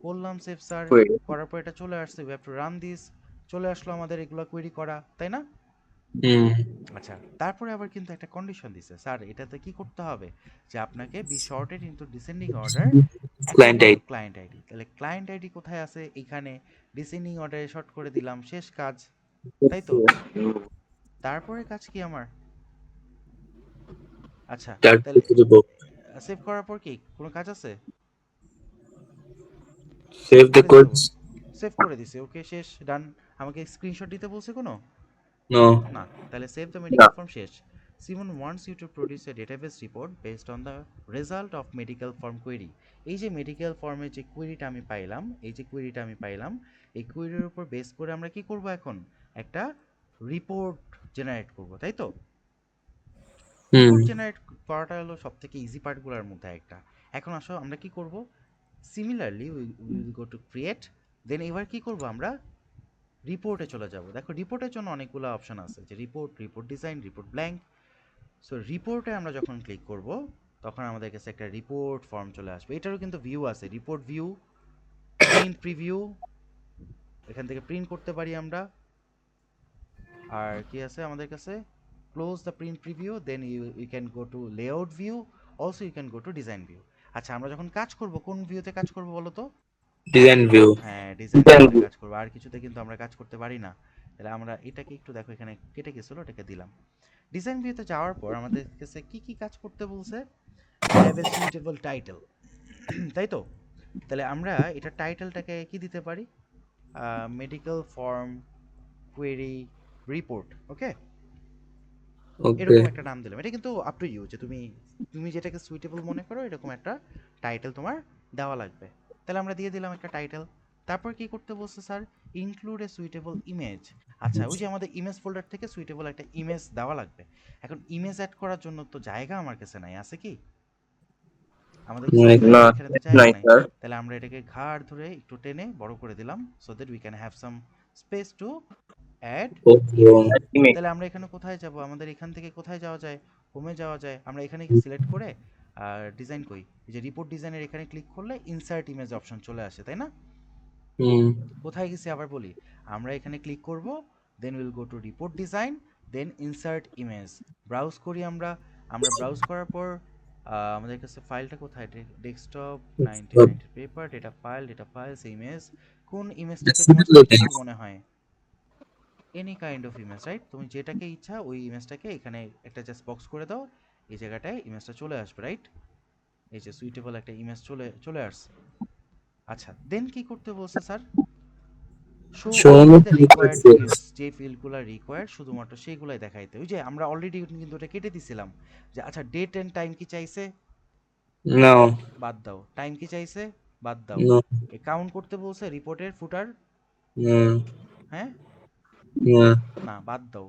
Speaker 1: করলাম, সেভ স্যার।
Speaker 3: কুইরি।
Speaker 1: করার পর এটা চলে আসছে, we have to run this. চলে আসলো আমাদের এগুলো কোয়েরি করা, তাই না?
Speaker 2: হুম।
Speaker 1: আচ্ছা, তারপরে আবার কিন্তু একটা কন্ডিশন দিছে স্যার, এটাতে কি করতে হবে? যে আপনাকে be sorted into descending order
Speaker 2: client
Speaker 1: according to
Speaker 2: ID.
Speaker 1: Client ID. তাহলে ক্লায়েন্ট আইডি কোথায় আছে? এখানে। ডিসেন্ডিং অর্ডারে শর্ট করে দিলাম, শেষ কাজ, তাই তো? তারপরে কাজ কি আমার? আচ্ছা, তাহলে সেভ করার পর কি কোনো কাজ আছে? সেভ
Speaker 2: সেভ দ্য
Speaker 1: করে দিতে
Speaker 2: কোডস।
Speaker 1: বলছে, সেভ করে দিছে, ওকে, শেষ, ডান। আমাকে স্ক্রিনশট দিতে বলছে কোনো?
Speaker 2: নো।
Speaker 1: না, তাহলে সেভ দ্য
Speaker 3: না।
Speaker 1: মেডিকেল ফর্ম, শেষ। Simon wants you to produce a database report based on the result of medical form query. এই যে মেডিকেল ফর্মের যে কোয়েরিটা আমি পাইলাম, এই যে কোয়েরিটা আমি পাইলাম, এই কোয়েরির উপর বেস করে আমরা কি করব এখন? একটা রিপোর্ট জেনারেট করব, তাই তো?
Speaker 2: হুম।
Speaker 1: রিপোর্ট জেনারেট করাটা হলো সব থেকে ইজি পার্টগুলোর মধ্যে একটা। এখন আসো আমরা কি করব? Similarly will go to create, then এবার কি করব আমরা? রিপোর্টে চলে যাব। দেখো রিপোর্টের জন্য অনেকগুলো অপশন আছে, যে report, report design, report blank. So রিপোর্টে আমরা যখন ক্লিক করব, তখন আমাদের কাছে একটা রিপোর্ট ফর্ম চলে আসবে। এটারও কিন্তু ভিউ আছে, রিপোর্ট ভিউ, প্রিন্ট প্রিভিউ, এখান থেকে প্রিন্ট করতে পারি আমরা। আর কি আছে আমাদের কাছে? Close the print preview, then you can go to layout view, also you can go to design view. আচ্ছা, আমরা যখন কাজ করব কোন ভিউতে কাজ করব বলো তো?
Speaker 2: Design view.
Speaker 1: হ্যাঁ, ডিজাইন ভিউতে কাজ করবো, আর কিছুতে কিন্তু আমরা কাজ করতে পারি না। তাহলে আমরা এটাকে একটু দেখো, এখানে কেটে গেছিলো, এটাকে দিলাম। ডিজাইন ভিউতে যাওয়ার পর আমাদের কাছে কি কি কাজ করতে বলছে? হ্যাভ এ সুইটেবল টাইটেল, তাই তো? তাহলে আমরা এটা টাইটেলটাকে কি দিতে পারি? মেডিকেল ফর্ম কোয়েরি রিপোর্ট, ওকে,
Speaker 2: ওকে।
Speaker 1: এরকম একটা নাম দিলাম। এটা কিন্তু আপ টু ইউ, যে তুমি তুমি যেটাকে সুইটেবল মনে করো এরকম একটা টাইটেল তোমার দেওয়া লাগবে। তাহলে আমরা দিয়ে দিলাম একটা টাইটেল। তারপর কি করতে বলছে sir? Include a suitable image. আচ্ছা, ওই যে আমাদের ইমেজ ফোল্ডার থেকে সুইটেবল একটা ইমেজ দেওয়া লাগবে। এখন ইমেজ অ্যাড করার জন্য তো জায়গা আমার কাছে নাই, আছে কি? আমাদের কাছে কি
Speaker 3: না,
Speaker 1: জায়গা? এখানে তো জায়গা
Speaker 3: নাই
Speaker 1: নাই।
Speaker 3: স্যার।
Speaker 1: তাহলে আমরা এটাকে ঘাড় ধরে একটু টেনে বড় করে দিলাম, so that we can have some space to add
Speaker 2: okay.
Speaker 1: Image.
Speaker 3: Image.
Speaker 1: তাহলে আমরা এখানে কোথায় যাব? আমাদের এখান থেকে কোথায় যাওয়া যায়? হোমে যাওয়া যায়। আমরা এখানে সিলেক্ট করে, আর ডিজাইন কই, এই যে রিপোর্ট ডিজাইনের এখানে ক্লিক করলে ইনসার্ট ইমেজ অপশন চলে আসে, তাই না?
Speaker 2: হুম।
Speaker 1: কোথায় গেছি আবার বলি, আমরা এখানে ক্লিক করব, then will go to report design, then insert image. Browse করি আমরা। আমরা ব্রাউজ করার পর আমাদের কাছে ফাইলটা কোথায়? ডেস্কটপ,
Speaker 2: সব
Speaker 1: 1990 পেপার, ডেটা ফাইলস, ইমেজ। কোন ইমেজটাকে তোমার সুইটেবল মনে হয়? Any kind of image, right? তুমি যেটাকে ইচ্ছা ওই ইমেজটাকে এখানে একটা জাস্ট বক্স করে দাও, এই জায়গাটায় ইমেজটা চলে আসবে, রাইট? এই যে সুইটেবল একটা ইমেজ চলে চলে আসছে। আচ্ছা, দেন কি করতে বলছে স্যার? শো
Speaker 2: শোনো
Speaker 1: অনলি দ্য রিকোয়ার্ড ফিল্ডস, যে ফিল্ডগুলো রিকোয়ার্ড শুধুমাত্র সেইগুলাই দেখাইতে। ওই যে আমরা অলরেডি কিন্তু ওটা কেটে দিছিলাম যে আচ্ছা ডেট এন্ড টাইম কি চাইছে,
Speaker 2: নো
Speaker 1: বাদ দাও। টাইম কি চাইছে, বাদ দাও।
Speaker 2: নো
Speaker 1: এ কাউন্ট করতে বলছে রিপোর্টের ফুটার,
Speaker 2: নো
Speaker 1: হ্যাঁ,
Speaker 2: নো
Speaker 1: না বাদ দাও।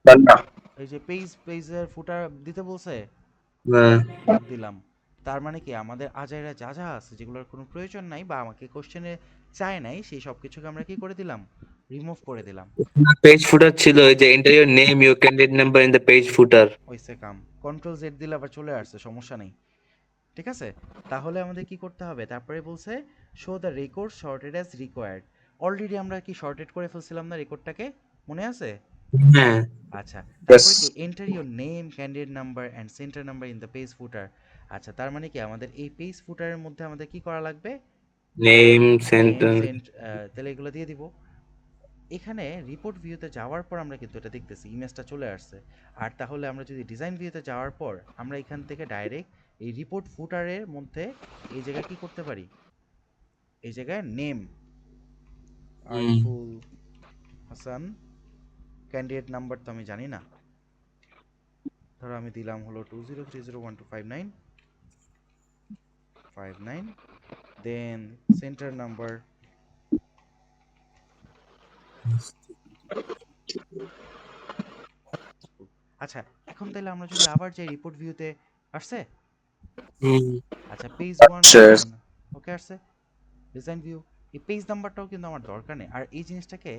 Speaker 3: না না
Speaker 1: এই যে পেজের ফুটার দিতে বলছে,
Speaker 2: না
Speaker 1: বাদ দিলাম। তার মানে কি আমাদের আজাইরা যা যা আছে যেগুলোর কোনো প্রয়োজন নাই বা আমাকে কোশ্চেনে চায় নাই, সেই সব কিছুকে আমরা কি করে দিলাম, রিমুভ করে দিলাম।
Speaker 2: পেজ ফুটার ছিল এই যে enter your name your candidate number in the page footer.
Speaker 1: ওইসে কাম, কন্ট্রোল জেড দিলে আবার চলে আসছে, সমস্যা নেই। ঠিক আছে, তাহলে আমাদের কি করতে হবে? তারপরে বলছে show the record sorted as required. Already আমরা কি শর্টেড করে ফেলছিলাম না রেকর্ডটাকে, মনে আছে?
Speaker 2: হ্যাঁ
Speaker 1: আচ্ছা,
Speaker 3: ইয়েস
Speaker 1: তারপরে কি enter your name, candidate number and centre number in the page footer. আচ্ছা, তার মানে কি আমাদের এই পেজ ফুটারের মধ্যে আমাদের কি করা লাগবে?
Speaker 2: Name
Speaker 1: name
Speaker 2: centre.
Speaker 1: সেন্ট, তাহলে এগুলো দিয়ে দিব। এখানে রিপোর্ট ভিউতে যাওয়ার পর আমরা কিন্তু এটা দেখতেছি ইমেজটা চলে আসছে। আর তাহলে আমরা যদি ডিজাইন ভিউতে যাওয়ার পর আমরা এখান থেকে ডাইরেক্ট এই রিপোর্ট ফুটারের মধ্যে এই জায়গায় কি করতে পারি, এই জায়গায় name Ariful Hasan, candidate number তো আমি জানি না, ধরো আমি দিলাম হলো 2030125959, দেন সেন্টার নাম্বার। আচ্ছা, এখন তাহলে আমরা যদি আবার যে রিপোর্ট ভিউতে আসছে, আচ্ছা পেজ ওয়ান
Speaker 3: আচ্ছা
Speaker 1: ওকে আসছে, ডিজাইন ভিউ। এই পেজ নাম্বারটাও কিন্তু আমার দরকার নেই, আর এই জিনিসটাকে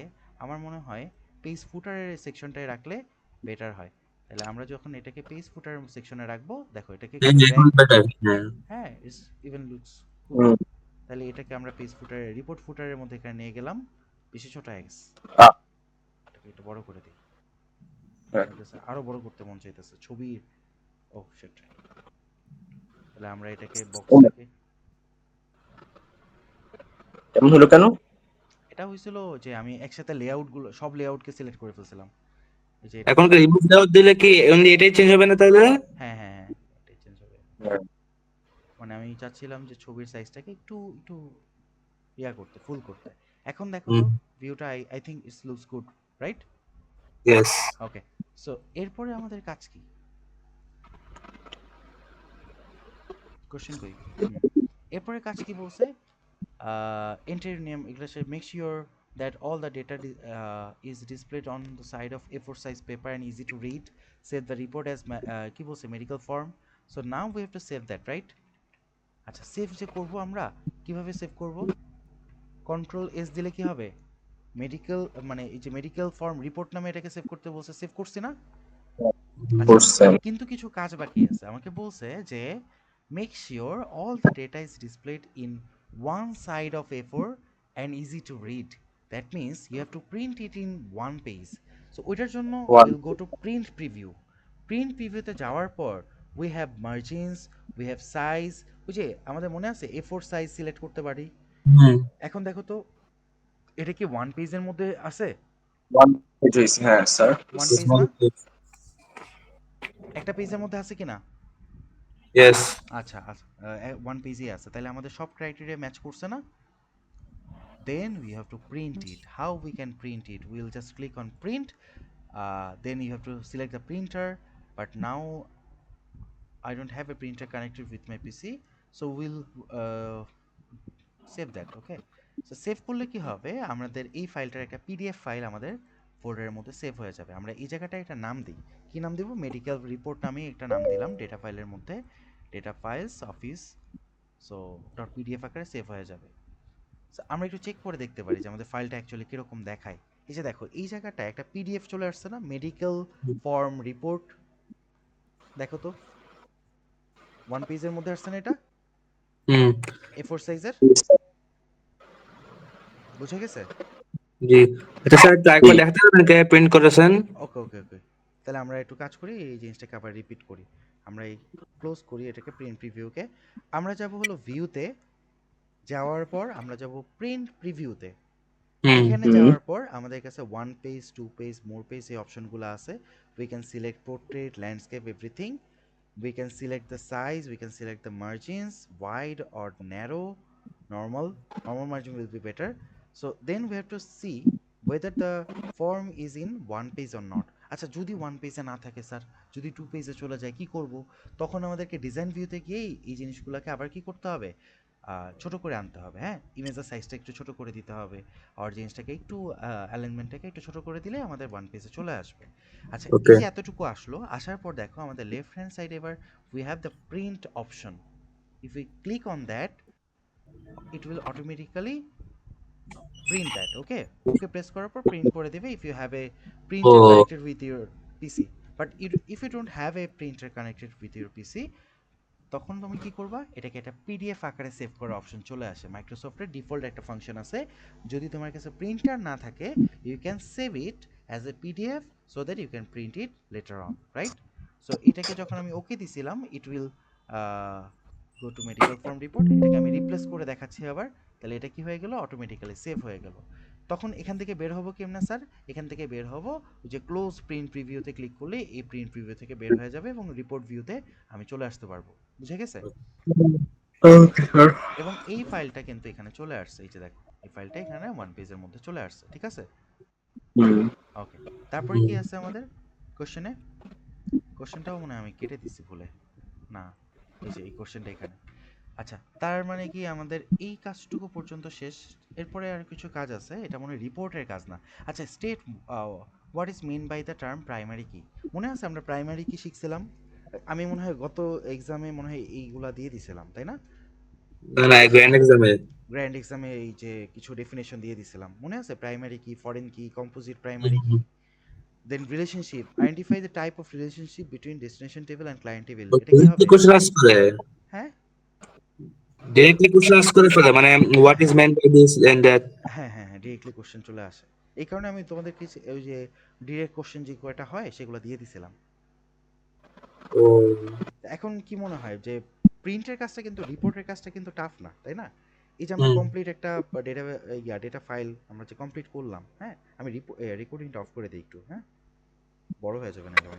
Speaker 1: আমার মনে হয় পেজ ফুটারের সেকশনটায় রাখলে বেটার হয়। তাহলে আমরা যখন এটাকে পেজ ফুটার সেকশনে রাখবো, দেখো এটাকে একটু
Speaker 2: এখন
Speaker 1: ড্র্যাগ,
Speaker 2: বেটার। হ্যাঁ
Speaker 1: হ্যাঁ ইটস ইভেন লুকস গুড।
Speaker 3: হুম,
Speaker 1: তাহলে এটাকে আমরা পেজ ফুটারের রিপোর্ট ফুটারের মধ্যে এখানে নিয়ে গেলাম, বেশি ছোট এক্স,
Speaker 3: আ-
Speaker 1: এটাকে একটু বড় করে দিই,
Speaker 3: হ্যাঁ,
Speaker 1: আমার কাছে আরো বড় করতে মন চাইতেছে ছবির। ও শিট, তাহলে আমরা এটাকে বক্সটাকে,
Speaker 3: এমন হলো কেন?
Speaker 1: এটা হয়েছিল যে আমি একসাথে লেআউটগুলো সব লেআউটকে সিলেক্ট করে ফেলছিলাম, এই যে
Speaker 2: এখন
Speaker 1: এটাকে,
Speaker 2: রিমুভ দেওয়ার দিলে কি অনলি এটাই চেঞ্জ হবে না তাহলে?
Speaker 1: হ্যাঁ হ্যাঁ হ্যাঁ, এটাই চেঞ্জ হবে।
Speaker 3: হ্যাঁ,
Speaker 1: মানে আমি চাচ্ছিলাম যে ছবির সাইজটাকে একটু একটু ইয়া করতে, ফুল করতে। এখন দেখো
Speaker 2: হুম
Speaker 1: তো ভিউটা, I I think it's looks good, right?
Speaker 2: Yes.
Speaker 1: Okay, so এরপরে আমাদের কাজ কি? কোশ্চেন কই? হুম, এরপরে কাজ কি বলছে? enter your name, এগুলো সে make sure that all the data is displayed on the side of A4 size paper and easy to read. Save the report as কি বলছে medical form. So now we have to save that, right? আচ্ছা, save যে করব আমরা, কিভাবে save করব? Control S দিলে কি হবে? মেডিকেল, মানে এই যে মেডিকেল ফর্ম রিপোর্ট নামে এটাকে সেভ করতে বলছে, সেভ করছি না? আচ্ছা,
Speaker 3: করছেন
Speaker 1: কিন্তু কিছু কাজ বাকি আছে। আমাকে বলছে যে make sure all the data is displayed in one side of A4 and easy to read. That means you have to print it in one page. So ওইটার জন্য
Speaker 3: one
Speaker 1: will go to print preview. Print প্রিভিউতে যাওয়ার পর we have margins, we have size. ওই যে আমাদের মনে আছে A4 সাইজ সিলেক্ট করতে পারি।
Speaker 2: হুম
Speaker 1: এখন দেখো তো এটা কি ওয়ান পেজের মধ্যে আছে?
Speaker 3: ওয়ান পেজ হয়েছে, হ্যাঁ স্যার।
Speaker 1: ওয়ান পেজ না, একটা পেজের মধ্যে আছে কি না?
Speaker 2: ইয়েস।
Speaker 1: আচ্ছা আচ্ছা, ওয়ান পেজই আছে, তাহলে আমাদের সব ক্রাইটেরিয়া ম্যাচ করছে না? Then we have to print it. How we can print it? We'll just click on print. Then you have to select the printer, but now I don't have a printer connected with my PC, so we'll save that. Okay, so save করলে কি হবে, আমাদের এই ফাইলটার একটা PDF file আমাদের ফোল্ডারের মধ্যে save হয়ে যাবে। আমরা এই জায়গাটায় একটা নাম দিই, কি নাম দেব? মেডিকেল রিপোর্ট নামে একটা নাম দিলাম ডেটা ফাইলের মধ্যে, data files office, so dot PDF আকারে সেভ হয়ে যাবে। So, আমরা একটু চেক করে দেখতে পারি যে আমাদের ফাইলটা অ্যাকচুয়ালি কীরকম দেখায়। এই যে দেখো এই জায়গাটায় একটা পিডিএফ চলে আসছে না, মেডিকেল ফর্ম রিপোর্ট, দেখো তো ওয়ান পেজের মধ্যে আসছে না এটা,
Speaker 2: হুম
Speaker 1: A4 সাইজের, বুঝে গেছে?
Speaker 2: জি। আচ্ছা স্যার একটু একবার দেখাতে পারবেন কে প্রিন্ট করেছেন?
Speaker 1: ওকে ওকে ওকে, তাহলে আমরা একটু কাজ করি, এই জিনিসটাকে আবার রিপিট করি। আমরা এই ক্লোজ করি এটাকে প্রিন্ট প্রিভিউকে। আমরা যাব হলো ভিউতে, যাওয়ার পর আমরা যাব প্রিন্ট প্রিভিউতে।
Speaker 2: হুম
Speaker 1: এখানে যাওয়ার পর আমাদের কাছে 1 পেজ 2 পেজ মোর পেজ এই অপশনগুলো আছে। We can select portrait, landscape, everything. We can select the size, we can select the margins, wide or narrow, normal. Normal margin will be better. So then we have to see whether the form is in one page or not. আচ্ছা যদি one পেজে না থাকে sir, যদি two পেজে চলে যায় কি করব? তখন আমাদেরকে ডিজাইন ভিউতে গিয়েই এই জিনিসগুলোকে আবার কি করতে হবে, ছোট করে আনতে হবে। হ্যাঁ, ইমেজের সাইজটা একটু ছোট করে দিতে হবে, আর জিনিসটাকে একটু অ্যালাইনমেন্টটাকে একটু ছোট করে দিলে আমাদের ওয়ান পেজে চলে আসবে। আচ্ছা এই
Speaker 2: ওকে
Speaker 1: যে এতটুকু আসলো, আসার পর দেখো আমাদের লেফট হ্যান্ড সাইড এবার we have the print option. If we click on that, it will automatically print that. Okay, okay press করার পর print করে দেবে if you have a
Speaker 2: O
Speaker 1: printer connected with your PC. But if you don't have a printer connected with your PC, তখন তুমি কি করবা, এটাকে একটা পিডিএফ আকারে সেভ করার অপশন চলে আসে। মাইক্রোসফটের ডিফল্ট একটা ফাংশন আছে, যদি তোমার কাছে প্রিন্টার না থাকে you can save it as a PDF so that you can print it later on, right? So এটাকে যখন আমি ওকে দিছিলাম it will go to medical form report. এটাকে আমি রিপ্লেস করে দেখাচ্ছি আবার, তাহলে এটা কি হয়ে গেল, অটোমেটিক্যালি সেভ হয়ে গেল। তখন এখান থেকে বের হবো কেমনে স্যার? এখান থেকে বের হবো যে ক্লোজ প্রিন্ট প্রিভিউতে ক্লিক করলে এই প্রিন্ট প্রিভিউ থেকে বের হয়ে যাবে এবং রিপোর্ট ভিউতে আমি চলে আসতে পারবো। বুঝে গেছে?
Speaker 3: Okay sir.
Speaker 1: এবং এই ফাইলটা কিন্তু এখানে চলে আসছে, এই যে দেখো এই ফাইলটা এখানে ওয়ান পেজের মধ্যে চলে আসছে, ঠিক আছে?
Speaker 3: হুম।
Speaker 1: ওকে, তারপরে কি আছে আমাদের কোশ্চেনে? কোশ্চেনটাও মনে হয় আমি কেটে দিছি ভুলে, না এই যে এই কোশ্চেনটা এখানে। আচ্ছা তার মানে কি আমাদের এই কাজটুকু পর্যন্ত শেষ? এরপরে আর কিছু কাজ আছে, এটা মনে হয় রিপোর্টের কাজ না। আচ্ছা state what is mean by the term primary key? মনে আছে আমরা প্রাইমারি কি শিখছিলাম? আমি মনে হয় গত এক্সামে মনে হয় এইগুলা দিয়ে দিছিলাম, তাই না?
Speaker 2: না না গ্র্যান্ড এক্সামে
Speaker 1: গ্র্যান্ড এক্সামে এই যে কিছু ডেফিনেশন দিয়ে দিছিলাম, মনে আছে? প্রাইমারি কি, ফরেন কি, composite primary key, then relationship, identify the type of relationship between destination table and client table. এটা কি
Speaker 2: ডিরেক্টলি
Speaker 1: হবে?
Speaker 2: কোশ্চেন আস্ক করে
Speaker 1: হ্যাঁ
Speaker 2: ডিরেক্টলি কোশ্চেন আস্ক করে ফেলে মানে what is meant by this and that
Speaker 1: হ্যাঁ হ্যাঁ হ্যাঁ, ডিরেক্টলি কোশ্চেন চলে আসে। এই কারণে আমি তোমাদেরকে ওই যে ডিরেক্ট কোশ্চেন যে কয়টা হয় সেগুলো দিয়ে দিছিলাম।
Speaker 2: ও
Speaker 1: এখন কি মনে হয় যে প্রিন্টের কাজটা কিন্তু, রিপোর্টের কাজটা কিন্তু টাফ না, তাই না? এই যে আমরা
Speaker 2: হুম
Speaker 1: কমপ্লিট একটা ডেটা ডেটা ফাইল আমরা যে কমপ্লিট করলাম, হ্যাঁ আমি রেকর্ডিংটা অফ করে দিই একটু, হ্যাঁ বড় হয়ে যাবে না এটা।